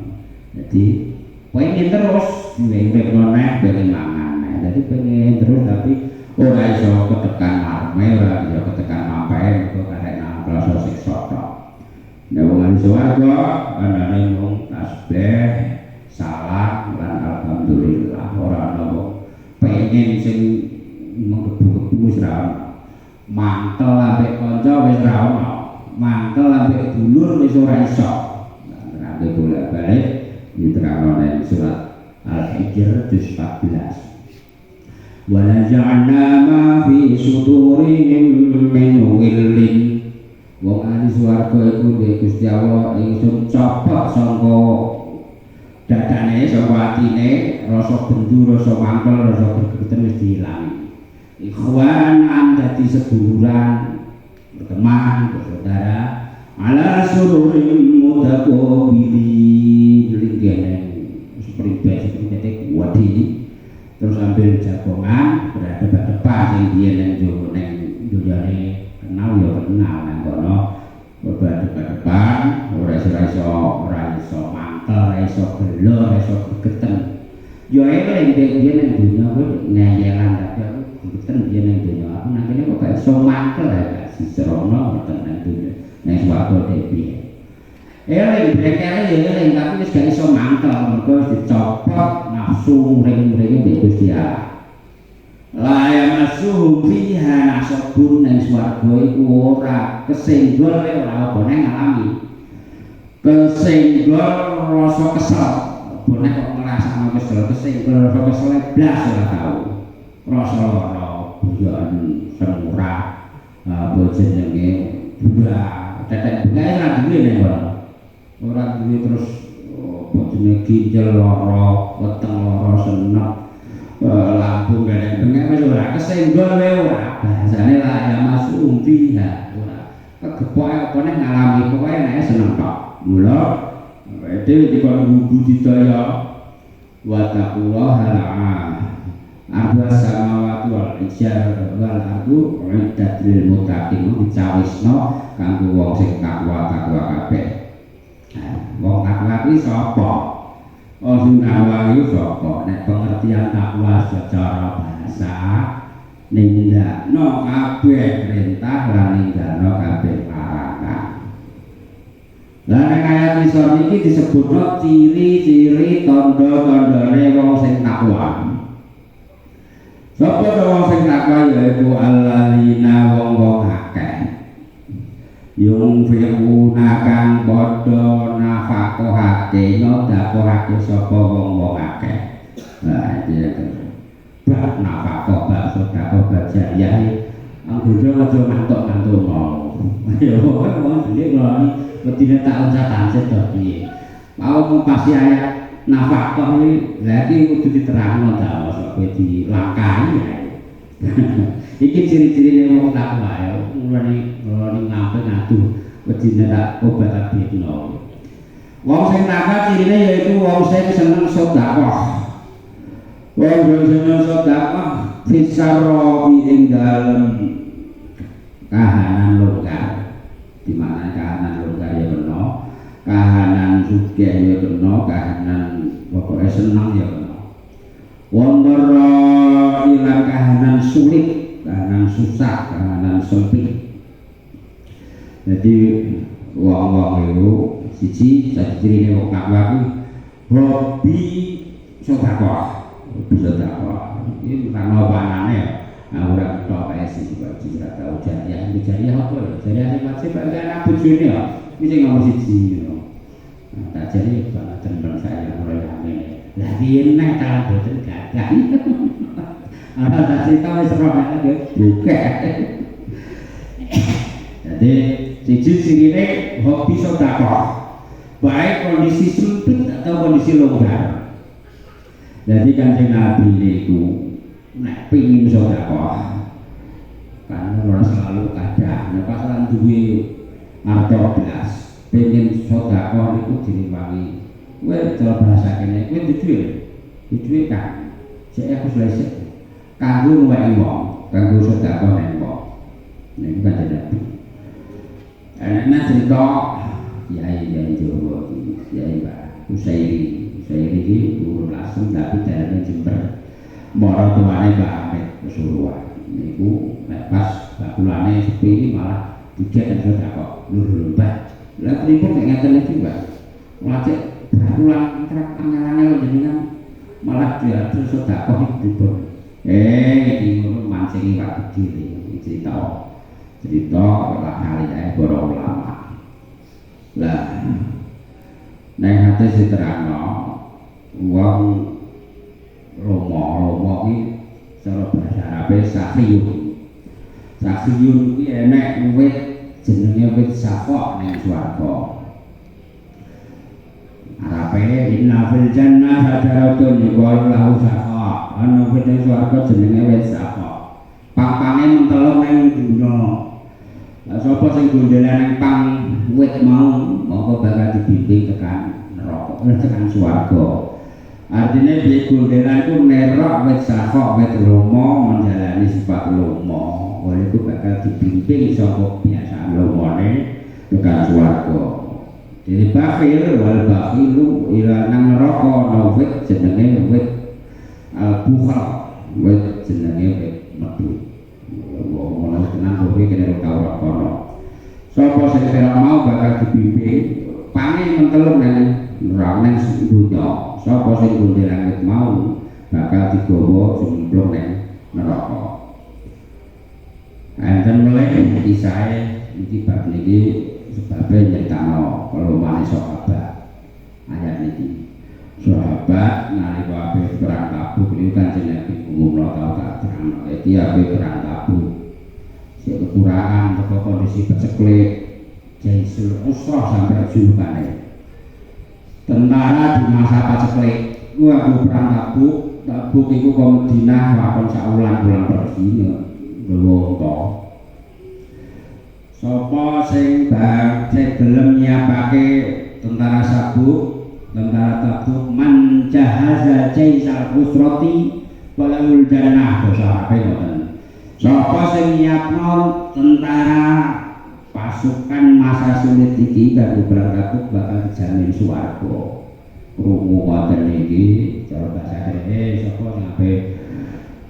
Jadi pengen terus diwengke noneh pengen mangan. Jadi pengen terus tapi ora iso ketekan marme, ora iso ketekan mampe mergo karek nang rasa siksa tok. Nek wong swarga anane mung tasbih, salam lan alhamdulillah. Ora ana wong pengen sing menggebu-gebu wis ra ono. Mantel ambek kanca wis ra ono. Mantel ambek dulur wis ora iso. Nah, nek bolak-balik diterangno ning surat Al-Hijr juz 14. Wa naj'alna ma fi sudurihim min ghillin. Wong ahli swarga iku dhek Gusti Allah ingsun copot saka dadane, saka atine rasa bendu, rasa mangkel, rasa gegeten wis diilangi. Ikhwan dadi seduluran, berteman, bersaudara, ala sururim mutaqabili, linggian seperti kuat ini, terus ambil jagongan berhadapan-hadapan yang dia yang jowo neng jojane kenal ya kenal nang kono berhadapan-hadapan, ora iso mantel, ora iso gelo, ora iso gegeten. Yo eling dia nang dunya kuwi ngeyelan tapi gegeten dia nang dunya. Aku nang kene kok gak iso mantel ya. Serono wonten nang dunya nek swarga piye eling brekele ya eling tapi wis gak iso mantel mergo wis dicopot nafsu ring-ringe mbek Gusti Allah. La yamassuhum fiha nasabun nang swarga iku ora kesenggol ora apa nang ngalami kesenggol rasa kesel bonek kok ngrasakno kesel kesenggol rasa kesel blas ora tau rasa lara buyan semurah jenenge bunga tetek bunga ora duwe nek ora duwe terus jenenge ginjal lara weteng lara senek lambung gak bengi wis ora kesenggol wae ora bahasane la ya masuk fiha ora kegepoke apa nek ngalami kowe nek seneng tok mula dhewe dikon budidaya wa taqullaha Arba samawati wal ijar wal ardu iddat lil muttaqin dicawisno kanggo wong sing takwa kabeh. Wong takwa kuwi sapa? Nawawi sapa? Nek pengertian takwa secara bahasa nindakno kabeh perintah lan nindakno kabeh larangan. Lah nek ayat isor iki disebutno ciri-ciri tanda-tandane wong sing takwa. Sapa wong sing takwa yaiku alladzina wong-wong akeh yung firuna kang padha nafakohake nyodakohake sapa wong-wong akeh. Nah, iki bab nafakoh bab sedekah bab jariah anggone aja ngantuk-ngantuk mau. Ya wong dhewe ngloni wedine tak uncatan sedo piye. Mau pasti ayat nafakoh iki lha iki kudu diterangno ta mosok kowe dilangkahi ya. Iki ciri-cirine wong takwa ya, mulane ngampe ngadu wedine tak obat abekno. Wong sing takwa cirine yaiku wong sing seneng sedekah. Wong sing seneng sedekah fisarro ing dalem kahanan longgar. Di mana kahanan longgar ya kena, kahanan sugih ya kena, kahanan pokoke seneng ya kena. Wondoro ilang kahanan sulit, kahanan susah, kahanan sempit. Jadi wong-wong itu siji ciri wong takwa kuwi hobi sedekah, hobi sedekah. Ini karena panane ya. Ora tok kae sing wajib ora tau jariah, jariah apa ya? Jariah sing wajib kan anak bojone ya. Iki sing nomor siji ngono. Tak jariah banget tenan saya ora rame. Lah piye nek cara boten gadah. Ana tak cerita wis roh ae buka. Jadi siji sirine hobi sedekah. Baik kondisi sempit atau kondisi longgar. Jadi Kanjeng Nabi niku nek pengin sedekah kan ora selalu kadang nek pasaran duwe harta blas pengin sedekah niku direwangi. Kowe cara bahasa kene kowe duwe kan sik aku selesai kanggo ngwehi wong kanggo sedekah nek wong niku kan Nabi ana cerita yai Jawa yai Pak Usairi iki urun lasem tapi dalane Jember mara tuane Mbak Ahmed Pasuruan niku nek pas bakulane sepi malah dijet sedekah lur Mbak lha pripun nek ngaten iki Mbak lajeng bakulan trek angel-angel jenengan malah diatur sedekah pripun iki ngono mancingi Pak Gede cerita ora kali ae para ulama lah nek hate diterangno wong Romo iki cara bahasa Arabe sakriyun kuwi enek wit jenenge wit safok ning swarga Arabe inna fil jannah sadaratun yuqalu lahu safok ana wit ning swarga jenenge wit safok pang-pange mentelung ning dunya. Lah sapa sing gondelan ning pang wit mau mongko bakal dibimbing tekan neraka, tekan swarga. Artinya di gondelan ku nerok wit safok wit lomo menjalani sifat lomo. Oleh itu bakal dibimbing saka biasaan lomone tekan swarga. Jadi bakhil wal bakhilu ila nang neraka ana wit jenenge wit bukhal, wit jenenge wit metu. Wong ana tenan kowe kene ora kono. Sapa sing ora mau bakal dibimbing pange mentelung nang neraka nang dunya. Sapa sing gondelan wit mau bakal digawa jemplung nang neraka. Enten mulai kisahe iki bab niki sebabe nyritakno kelomane sahabat. Ayat niki. Sahabat nalika ape perang Tabuk niku Kanjeng Nabi umumno tau tak terangno. Iki ape perang Tabuk. Sing kekurangan teko kondisi peceklik Jaisul Usrah sampai julukane. Tentara di masa paceklik gua perang Tabuk iku ke Madinah lakon saulan bulan persine lho sapa sing gelem nyiapake tentara Tabuk man jahaza Jaisal Usrati walul jannah basa Arabe ngoten. Sapa sing nyiapno tentara pasukan masa sulit iki kanggo perang Tabuk bakal dijamin swarga. Krungu ngoten iki cara bahasa dhewe sapa sing ape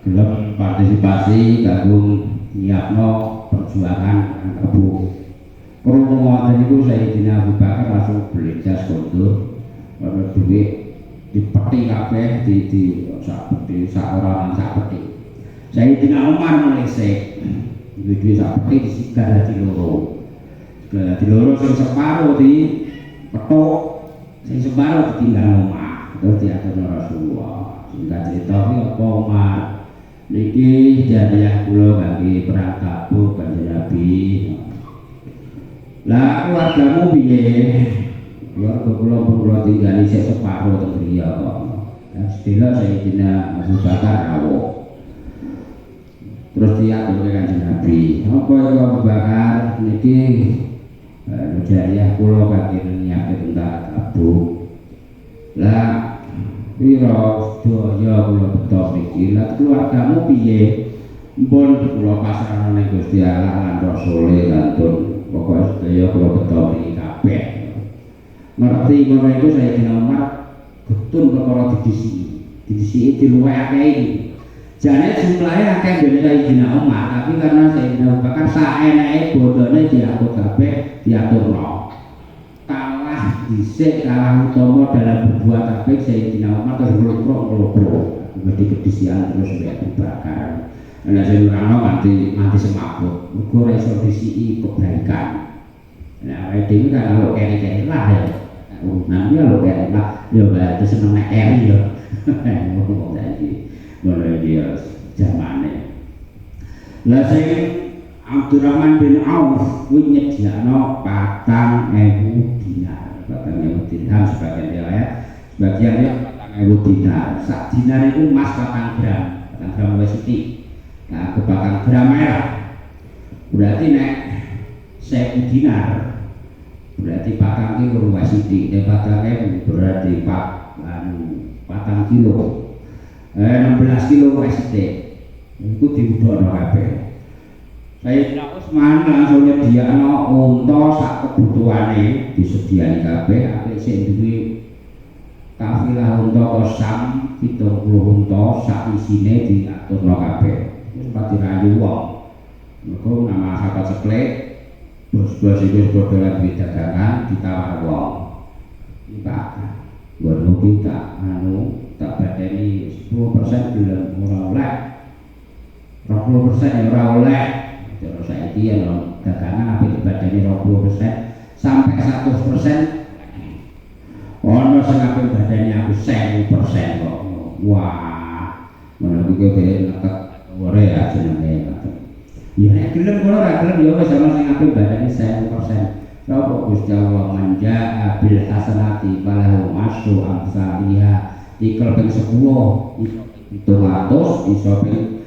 gelem partisipasi kanggo nyiapno perjuangan perang Tabuk. Krungu ngoten niku Sayyidina Abu Bakar langsung beli jas kondur ana duit dipeti kabeh di sak ora nang sak peti. Sayyidina Umar mulai sik duit sak peti disigar dadi loro. Di loro sing separuh di petuk, sing separuh ditinggal omah. Terus diatur Rasulullah. Singkat cerita iki apa Umar? Niki jadiah kula kangge perang Tabuk Kanjeng Nabi. Lah keluargamu piye? Keluarga kula tinggal isih separuh teng griya kok. Sedela Sayyidina Abu Bakar rawuh. Terus diatur Kanjeng Nabi. Apa itu Abu Bakar niki jadiah kula kangge nyiapke tentara Tabuk. Lah pira daya kula beto mriki. Lah keluargamu piye? Mpun kula pasrahna ning Gusti Allah lan Rasule kantun pokoke sedaya kula beto mriki kabeh. Ngerti ngono iku Sayyidina Umar getun perkara didhisiki diluwehake iki. Jane jumlahe akeh dene Sayyidina Umar, tapi karena Sayyidina Abu Bakar saeneke bodone diatur kabeh diaturno. Kalah dhisik kalah utama dalam berbuat apik Sayyidina Umar terus nglopro mesti kedisian terus Abu Bakar. Ana sing nerangno nganti semaput. Muga ora iso disiki kebaikan. Nah, awake dhewe kan kalau kene-kene lah ya. Nah, ya lho kene lah ya berarti seneng nek eri ya. Ngomong saiki. Ngono iki ya zamane. Lah sing Abdurrahman bin Auf kuwi nyediakno 4.000 dinar. 4.000 dirham sebagian riwayat, sebagian ya 4.000 dinar. Sak dinar itu emas 4 gram, 4 gram wis sithik. Nah, kebakan gram merah. Berarti nek 1.000 dinar berarti 4 kilo wis sithik. Nek 4.000 berarti 4 kilo. 16 kilo wis sithik. Iku diudhakno kabeh. Sayyidina Utsman langsung nyediakno unta sak kebutuhane disediani kabeh. Apik sik duwe kafilah unta kosam 70 unta sak isine diaturno kabeh. Wis pati rayu wong. Mergo nama sahabat seklek bos-bos iki padha duwe dagangan ditawar wong. Iki Pak, ngono kita tak badani 10% belum ora oleh. 20% ora oleh. Terus saiki ya dagangan apa dibadani 20% sampai 100%. Ono sing ape badani aku 1000% kok. Wah, ngono iki kok nekek ore ya jenenge. Ya nek gelem kula ora gelem ya wis ana sing ape badani 1000%. Sapa Gusti Allah manja bil hasanati balahu asru amsalihha. Ikel ping 10 itu 700 iso ping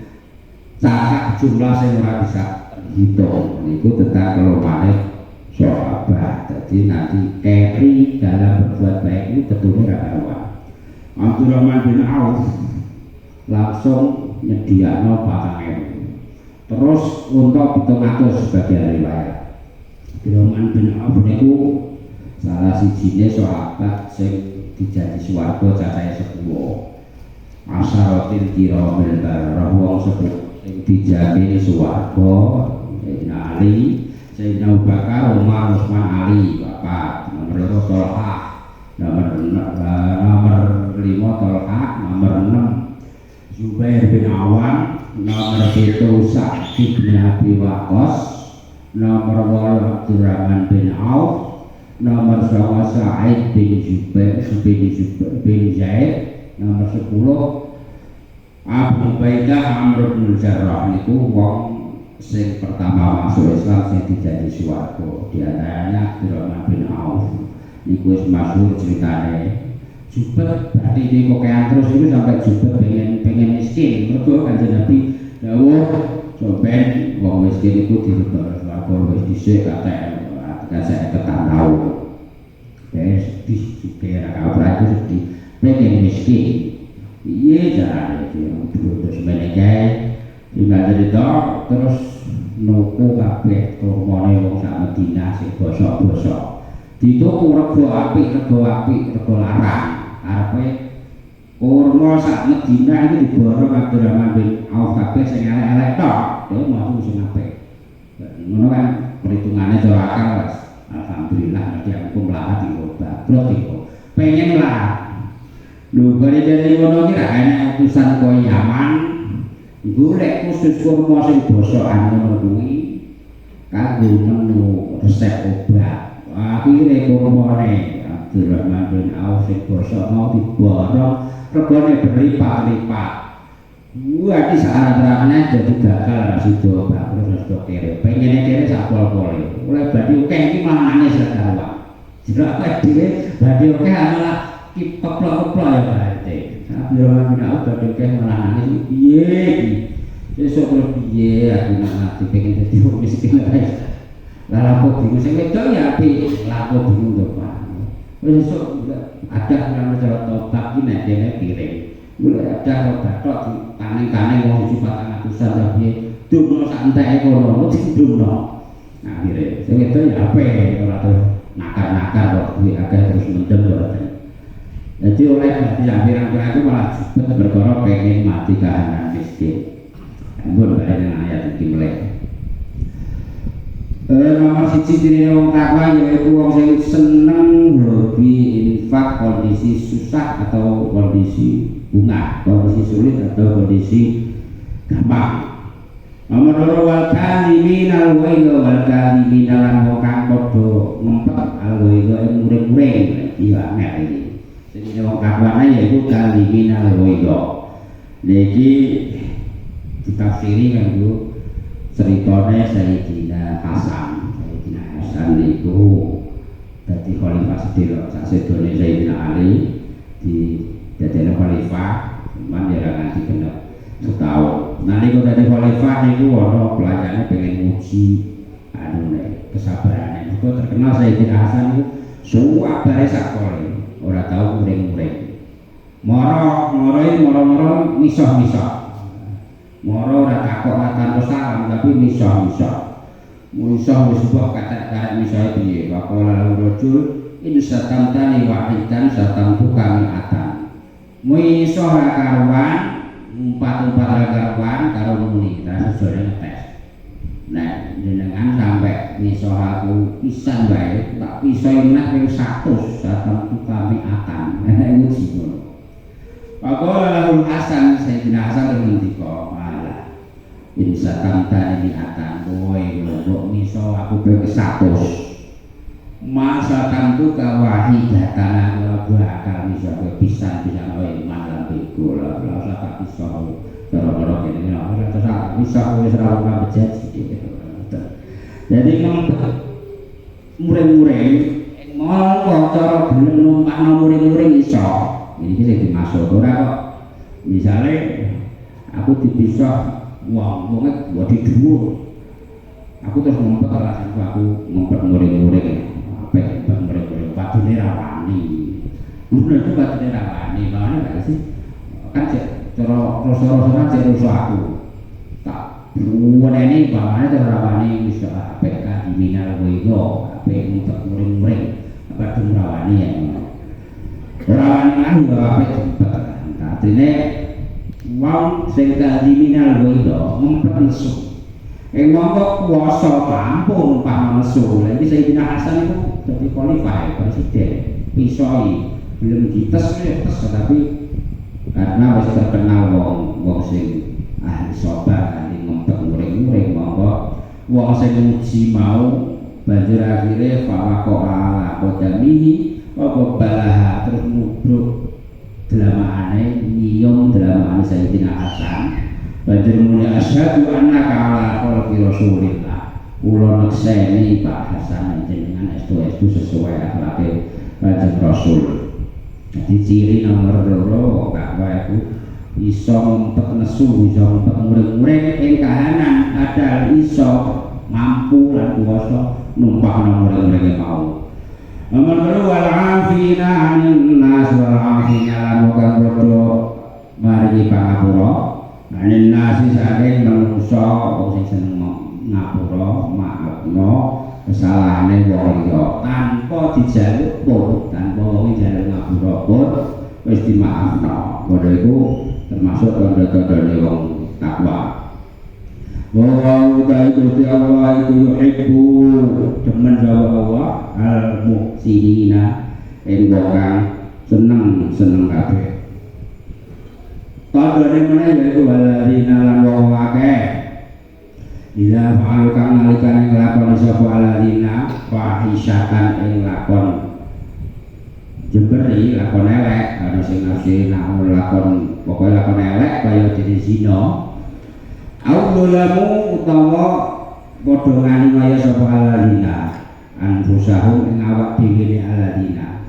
cacak jumlah sing ora bisa hitung. Niku tentang kelomane sahabat. Jadi nanti keri dalam berbuat baik ini tentunya gak karuan. Abdurrahman bin Auf langsung nyediakno 4.000. Terus untuk 700 sebagai riwayat. Abdurrahman bin Auf niku salah sijine sahabat sing dijadi swarga cacahe 10. Asyaratil kiramil barrah wong 10 sing dijamin swarga. Sayyidina Ali, Sayyidina Abu Bakar, Umar, Utsman, Ali, Bapak. Nomor 2 Tolha, nomor 5 Tolha, nomor 6 Zubair bin Awam, nomor 7 Sa'd bin Abi Waqqas, nomor 8 Abdurrahman bin Auf, nomor 9 Sa'id bin Jubair bin Zaid, nomor 10 Abu Ubaidah Amr bin Jarrah. Niku wong sing pertama masuk Islam sing dijadi swarga. Di antaranya Abdurrahman bin Auf. Niku wis masyhur ceritane. Jubet berarti iki kokean terus itu sampai jubet pengen miskin. Mergo Kanjeng Nabi dawuh sampeyan wong miskin iku dilebokno swarga wis dhisik saya ketanau. Sedih juga kabar itu sedih. Pengen miskin. Iya caranya itu. Terus menegai tinggal cerita terus nuku kabeh kurmane wong sak Madinah sing bosok-bosok. Dituku rego apik, rego larang. Arepe kurma sak Madinah iki diborong Abdurrahman bin Auf kabeh sing elek-elek tok. Dhewe mau sing apik. Ngono kan perhitungannya cara akal Mas. Alhamdulillah dia aku melarat di obat. Bro pengen lah. Lho bare dari ngono iki ra enek utusan koyo Yaman. Golek khusus kurma sing bosokan ngono kuwi. kanggo menu resep obat. Akhire kompone Abdurrahman bin Auf sing basa mau diborong regane berlipat-lipat. Iki saarane jadi gagal ra sida bangkrut wis kere. Pengene kere sak pol-pole. Oleh badhe akeh iki malah nangis ra karuan. Jika apa dhewe badhe akeh malah keplok-keplok ya berarti. Abdurrahman bin Auf badhe akeh malah nangis piye iki. Sesuk kok piye aku nak pengen dadi wong miskin ae. Lah aku bingung sing wedok ya apik, lah aku bingung to Pak. Besok ada yang mencoba tobat ini dia piring. Mulai ada obat tok taneng-taneng wong 400-an tapi dumno santai kono dumno. Akhire sing wedok ya apik ora terus nakar-nakar kok duwe akeh terus mendem ora. Jadi oleh pirang-pirang itu malah berkorok pengen mati kahanan miskin. Ampun bae ayat iki melek. Nomor siji ciri wong takwa yaitu wong sing seneng hobi infak kondisi susah atau kondisi bunga, kondisi sulit atau kondisi gampang. Nomor loro wal kalimin al waiga wal kalimin lan wong kang padha ngempet al waiga muring-muring iya nek iki. Ciri wong takwa yaitu kalimin al waiga. Niki ditafsiri kanggo ceritane Sayyidina Hasan. Sayyidina Hasan itu dadi khalifah sedherek sasedone Sayyidina Ali di dadi khalifah cuman ya nganti genep setahun. Nalika dadi khalifah niku ana pelayane pengen nguji kesabarane. Mergo terkenal Sayyidina Hasan niku suwabare sakole ora tau muring-muring. Moro misah-misah. Moro ora takok tanpa salam tapi misah-misah. Misah wis mbok katek-katek misah piye? Waqala rajul in satamtani wahidan satamtu kami atan. Misah ra karuan, umpat-umpat ra karuan karo muni, ta sejane ngetes. Nah, jenengan sampai misah aku pisan wae, tak pisah meneh ping 100 satamtu kami atan. Nek nguji ngono. Waqala lahul Hasan Sayyidina Hasan ngendika Insya tamtani niatan boy ngobok miso aku pengen 100 masa tantu kawahi datang aku akal miso aku pisan oleh malam bego lah usah tak pisau cara-cara gini lah usah bisa aku selalu gak berjanji jadi muring-muring mau cara belum numpak muring-muring iso ini bisa dimasuk orang kok misalnya aku dipisah wongnya buat di dhuwur. Aku terus ngumpet rasane aku ngumpet muring-muring. Apa muring-muring padune rawani. Ngono itu padune rawani, mana gak sih? Kan cara rasa-rasane cek rusuh aku. Tak buwene bawahane cara rawani bisa apik ka diminal kowe apik ngumpet muring-muring. Apa dum rawani ya. Rawani kan apik ngumpet. Artine wong sing kadiminal wendo ngumpet nesu. Monggo kuwasa kampung pamane nesu. Lah iki Sayyidina Hasan itu dadi khalifah presiden. Pisoi belum dites tapi karena wis terkenal wong sing ahli sabar ahli ngumpet muring-muring monggo wong sing nguji mau banjur akhire fawaqo ala qadamihi apa balaha terus nubruk delamaane nyiyong delamaane Sayyidina Hasan banjur muni asyhadu annaka ala qalbi Rasulillah kula nekseni Pak Hasan jenengan estu-estu sesuai akhlake Kanjeng Rasul. Jadi ciri nomor 2 bahwa aku iso ngumpet nesu iso ngumpet muring-muring ing kahanan ada iso mampu lan kuwasa numpak muring-muring mau. Nomor 3 wal afina 'anil nas wal afina lan muga-muga maringi pangapura 'anil nas saking manungsa sing seneng ngapura maafno kesalahane wong liya tanpa dijaluk pun tanpa wong njaluk ngapura pun wis dimaafno. Padha iku termasuk tanda-tandane wong takwa. Wa utai Gusti Allah iku yuhibbu demen sapa Allah al-muhsinina ing wong kang seneng kabeh. Tandane meneh yaiku waladina lan wong akeh Ila fa'alu kang nalikane nglakoni sapa aladina fahisyatan ing lakon jemberi lakon elek ana sing nafsi nak lakon pokoke lakon elek kaya dene zina aululamu utawa padha nganiaya sapa aladina anfusahum ing awak dhewe aladina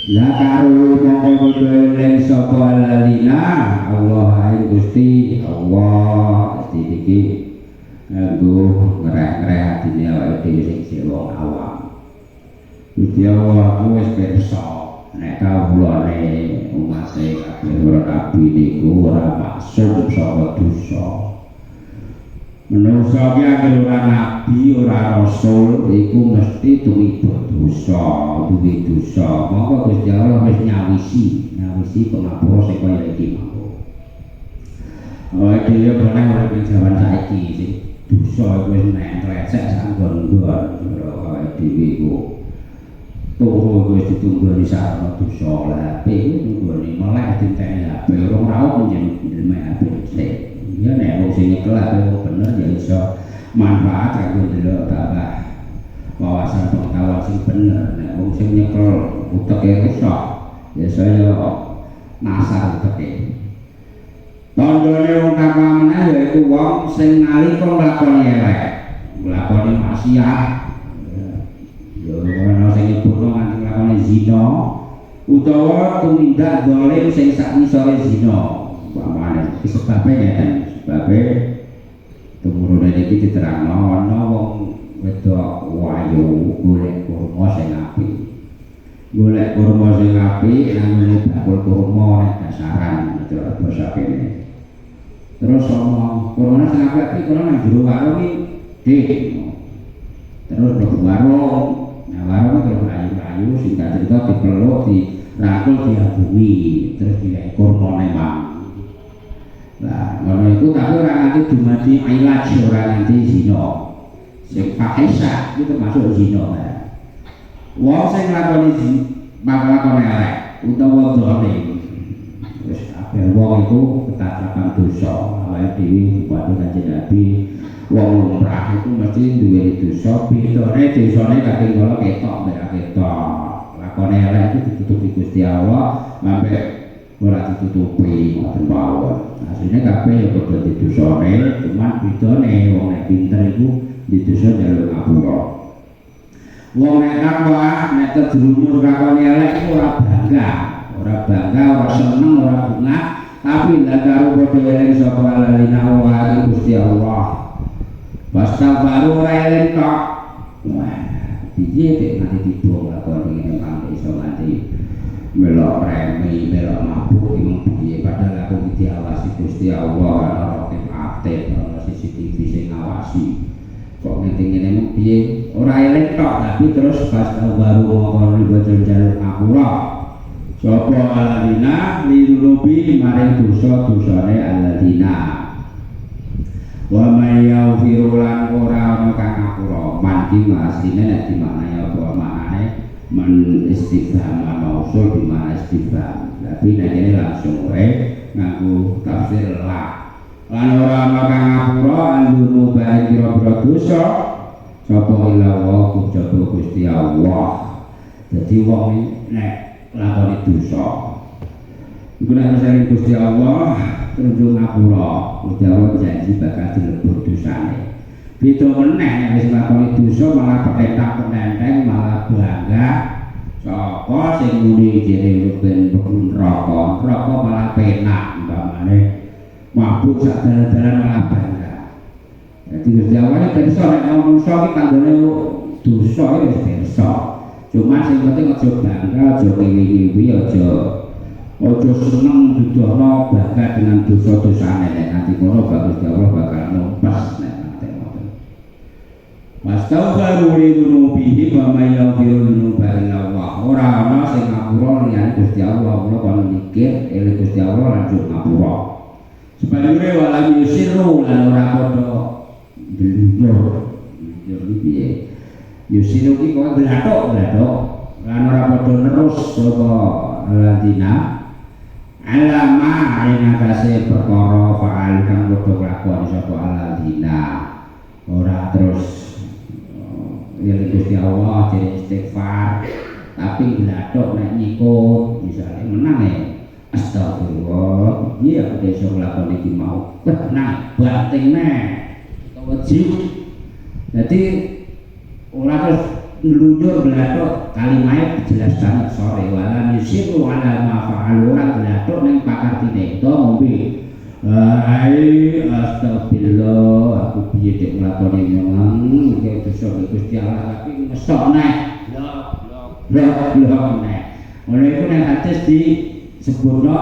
la karu mongko padha sapa aladina Allah ing Gusti Allah iki nganggo ngereh-ngereh atine awake dhewe sing wong awam. Gusti Allah wis pirsa nek kawulane umate kabeh ora nabi niku ora maksud saka dosa. Menungsa ki agar ora nabi ora rasul iku mesti tumiba dosa, duwe dosa. Monggo Gusti Allah wis nyawisi pengapura sing kaya iki mawon. Awake dhewe boleh urip ing jaman saiki sing dosa iku wis nentresek sanggon-nggon awake dhewe iku turu wis ditunggoni sarana dosa lah HP tunggoni melek dinteni HP urung raut njenengan HP sik ya nek wong sing nyekel HP bener ya iso manfaat kanggo ndelok tambah wawasan pengetahuan sing bener nek wong sing nyekel uteke rusak ya saya nasar uteke tandane wong kang meneh yaiku wong sing nalika nglakoni elek, nglakoni maksiat. Ya ana sing nyebutno nganti nglakoni zina utawa tumindak zalim sing sak ngisore zina. Pamane sebabe ngeten, sebabe tumurune iki diterangno ana wong wedok wayu golek kurma sing apik. Golek kurma sing apik nang bakul kurma nek dasaran cara basa kene. Terus sama corona sing apik corona nang jero warung iki terus mlebu warung nah warung terus ayu-ayu singkat cerita dipeluk dirangkul diabungi terus dilek kormone mang lah ngono iku tapi ora nganti dumadi ilaj ora nganti zina sing fahisah itu termasuk zina ya wong sing nglakoni elek utawa zalim wis kabeh wong iku ketatapan dosa awake dhewe padha kanjeng Nabi wong lumrah iku mesti duwe dosa bedane dosane katinggala ketok mek ketok lakone elek itu ditutupi Gusti Allah sampai ora ditutupi ngoten mawon asline kabeh ya padha didosane cuman bedane wong nek pinter iku didosa jalur ngapura wong nek takwa nek terjerumus lakone elek iku ora bangga ora seneng ora bungah tapi ndak karo padha eling sapa alalina wa Gusti Allah. Pasal baru ora eling tok. Wah, piye nek nanti dibong lakon ngene kang iso nganti melok remi, melok mabuk iki piye padahal aku diawasi Gusti Allah ana rokep aktif ana CCTV sing ngawasi. Kok ngene piye ora eling tok tapi terus pasal baru ngono bocor jalur ngapura. Sapa aladina lirubi maring dosa-dosane aladina wa may yaghfiru lan ora ana kang ngapura man ki masine nek dimaknani apa maknane men istifham mausul di mana istifham tapi nek ini langsung wae nganggo tafsir la lan ora ana kang ngapura andunu bae kira-kira dosa sapa ilawa kujaba Gusti Allah dadi wong nek lakoni dosa iku nek sering Gusti Allah terus ngapura Gusti Allah janji bakal dilebur dosane beda meneh nek wis lakoni dosa malah petak penenteng malah bangga sapa sing muni jere ben neraka malah penak umpamane mabuk sak dalan-dalan malah bangga dadi Gusti Allah pirsa nek manungsa iki tanggane dosa wis pirsa cuma sing penting aja bangga, aja ngiwi-ngiwi, aja seneng didono bangga dengan dosa-dosane nek nanti kono Gusti Allah bakal numpas nek nanti ngoten. Wastaghfiru li dzunubihi wa may yaghfiru dzunuba illa Allah. Ora ana sing ngapura liyane Gusti Allah, kula kono mikir eling Gusti Allah lanjut ngapura. Sebanjure walam yusirru lan ora padha bludur. Bludur piye? Yusinu ki kok blathok lan ora padha nerus sapa ladina alama ing atase perkara faal kang padha lakoni sapa ladina terus ya Gusti Allah jadi istighfar tapi gelathok nek nyikut misalnya menang ya astagfirullah iya aku desa nglakoni iki mau menang bating neh wajib jadi ora terus nlunjur gelathok kalimahnya jelas banget sore wala yusiru ala ma fa'alu ora gelathok ning pakartine to ngombe ai astagfirullah aku piye dek nglakoni nyong iki dosa Gusti Allah tapi ngesok neh blok neh oleh iku nek hadis disebutno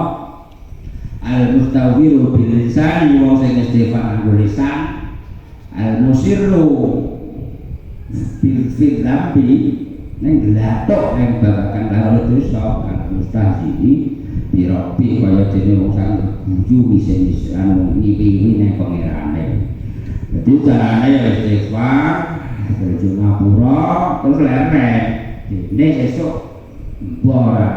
al mustawfiru bil lisan wong sing istighfar nganggo lisan al musirru bil fi'li ning gelathok ning babagan lalu dosa al mustahzi dirobi kaya dene wong sang guyu wis anu ngipi ning pangerane. Dadi carane ya istighfar, terus ngapura, terus lerek. Dene esuk ora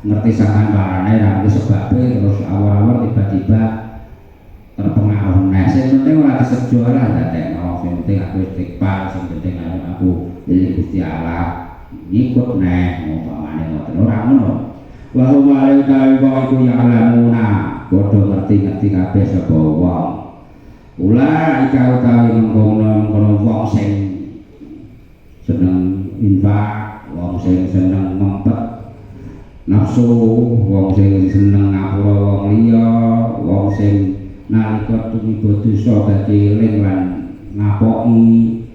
ngerti sangan barane ra sebabe terus awal-awal tiba-tiba terpengaruh. Nah, sing penting ora disejo ora dadekno, sing penting aku istighfar, sing penting aku dadi Gusti Allah ngikut neh umpamane ngoten ora ngono. Wa huma utawi wong iku yang lamuna padha ngerti-ngerti kabeh sapa wong. Ula ika utawi mengkono wong sing seneng infak, wong sing seneng ngempet nafsu, wong sing seneng ngapura wong liya, wong sing nalika tumiba dosa dadi eling lan ngapoki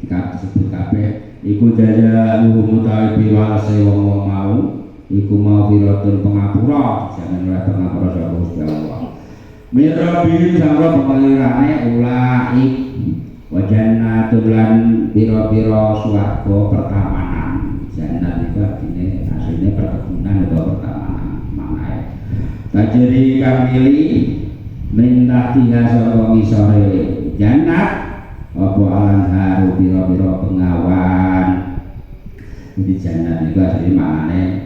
disebut kabeh iku jaya utawi piwalase wong mau iku mau firatun pengapura jangan oleh pengapura sapa Gusti Allah mirabi sangka pengelirane ulai wajannatun lan biro-biro swarga pertamanan jannat itu artinya aslinya perkebunan atau pertamanan maknanya tajri kamili minta tiga sapa ngisore jannat apa alan haru biro-biro pengawan di jannat itu aslinya maknanya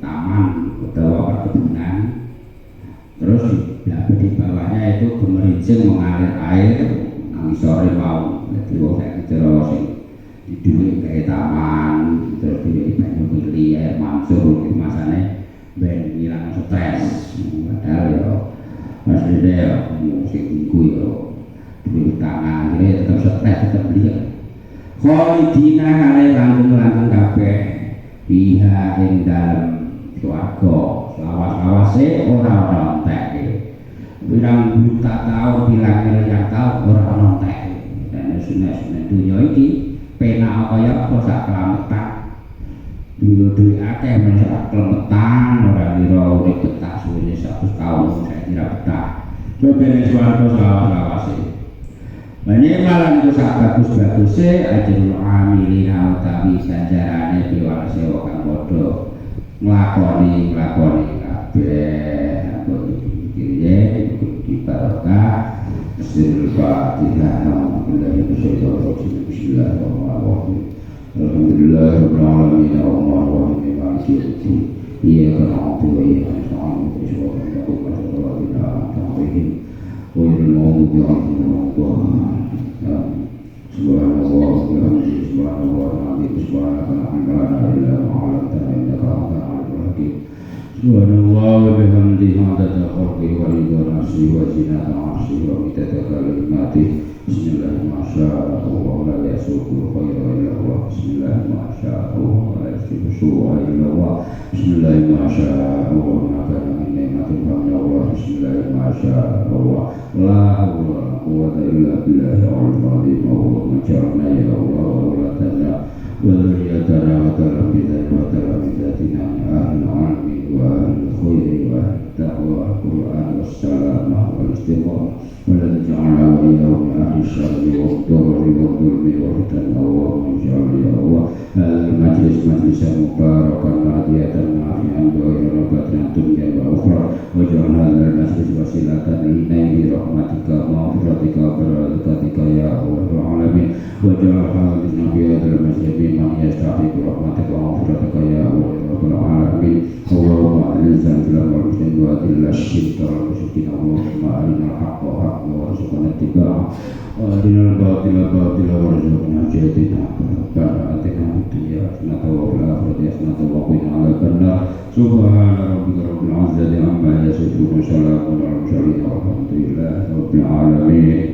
taman utawa perkebunan terus di bawahnya itu gemerincing mengalir air nang sore mau jadi wong nek cara sing diduwe kayak taman terus di banyu mili air mansur iki masane ben ngilang stres padahal ya maksudnya ya sing iku ya duwe tangan iki tetep stres tetep liya khalidina kale langgeng-langgeng kabeh biha ing dalem swarga lawas-lawase ora ana entek pirang juta tahun bilang miliar tahun ora ana entek dan sunnah-sunnah dunya iki penak kaya apa sak kelametan dulu akeh menak kelametan ora kira urip betah suwene 100 tahun saya kira betah coba nek swarga lawas-lawase banyak malam itu sak bagus-baguse ajrul amilina utawi ganjarane piwalase wong kang padha nglakoni kabeh apa iki di barokah Bismillahirrahmanirrahim Bismillahirrahmanirrahim Alhamdulillahirrahmanirrahim Ar-Rahmanirrahim Maliki yaumiddin Iyyaka na'budu wa iyyaka nasta'in Ihdinas siratal mustaqim ghairil maghdubi 'alaihim waladdallin Subhanallah wa bihamdihi subhanallah wa bihamdihi subhanaka la ilaha illa anta innaka antal alimul hakim Subhanallah wa bihamdihi adada khalqihi wa ridha nafsihi wa zinata 'arsyihi wa midada kalimatihi Bismillahirrahmanirrahim la yasuqul khayra illa Allah Bismillahirrahmanirrahim la yasuqul su'a illa Allah Bismillahirrahmanirrahim ma kana min ni'matin fa min Allah Bismillahirrahmanirrahim la hawla wa la quwwata illa billahil 'aliyyil 'azim Allahumma ij'alna ya Allah wa awladana wa dhurriyatana wa talamizatina min ahlil 'ilmi wa ahlil khairi wa taqwa al-Qur'an was-salamah wal-istiqamah ولا تجعلنا وإياهم من أهل الشر والضرر والظلم والفتن اللهم اجعل يا الله هذا المجلس مجلسا مباركا هادية نافعا بغير رغبة دنيا وأخرى واجعل هذا المجلس وسيلة إليه برحمتك ومغفرتك وبركاتك يا رب العالمين واجعل حاضرنا في هذا المجلس من يستحق رحمتك ومغفرتك يا رب العالمين اللهم أعز الإسلام والمسلمين وأذل الشرك والمشركين اللهم أرنا الحق حقا وارزقنا اتباعه وأرنا الباطل باطلا وارزقنا اجتنابه ربنا آتنا في الدنيا حسنة وفي الآخرة حسنة وقنا عذاب النار سبحان ربك رب العزة عما يصفون وسلام على المرسلين والحمد لله رب العالمين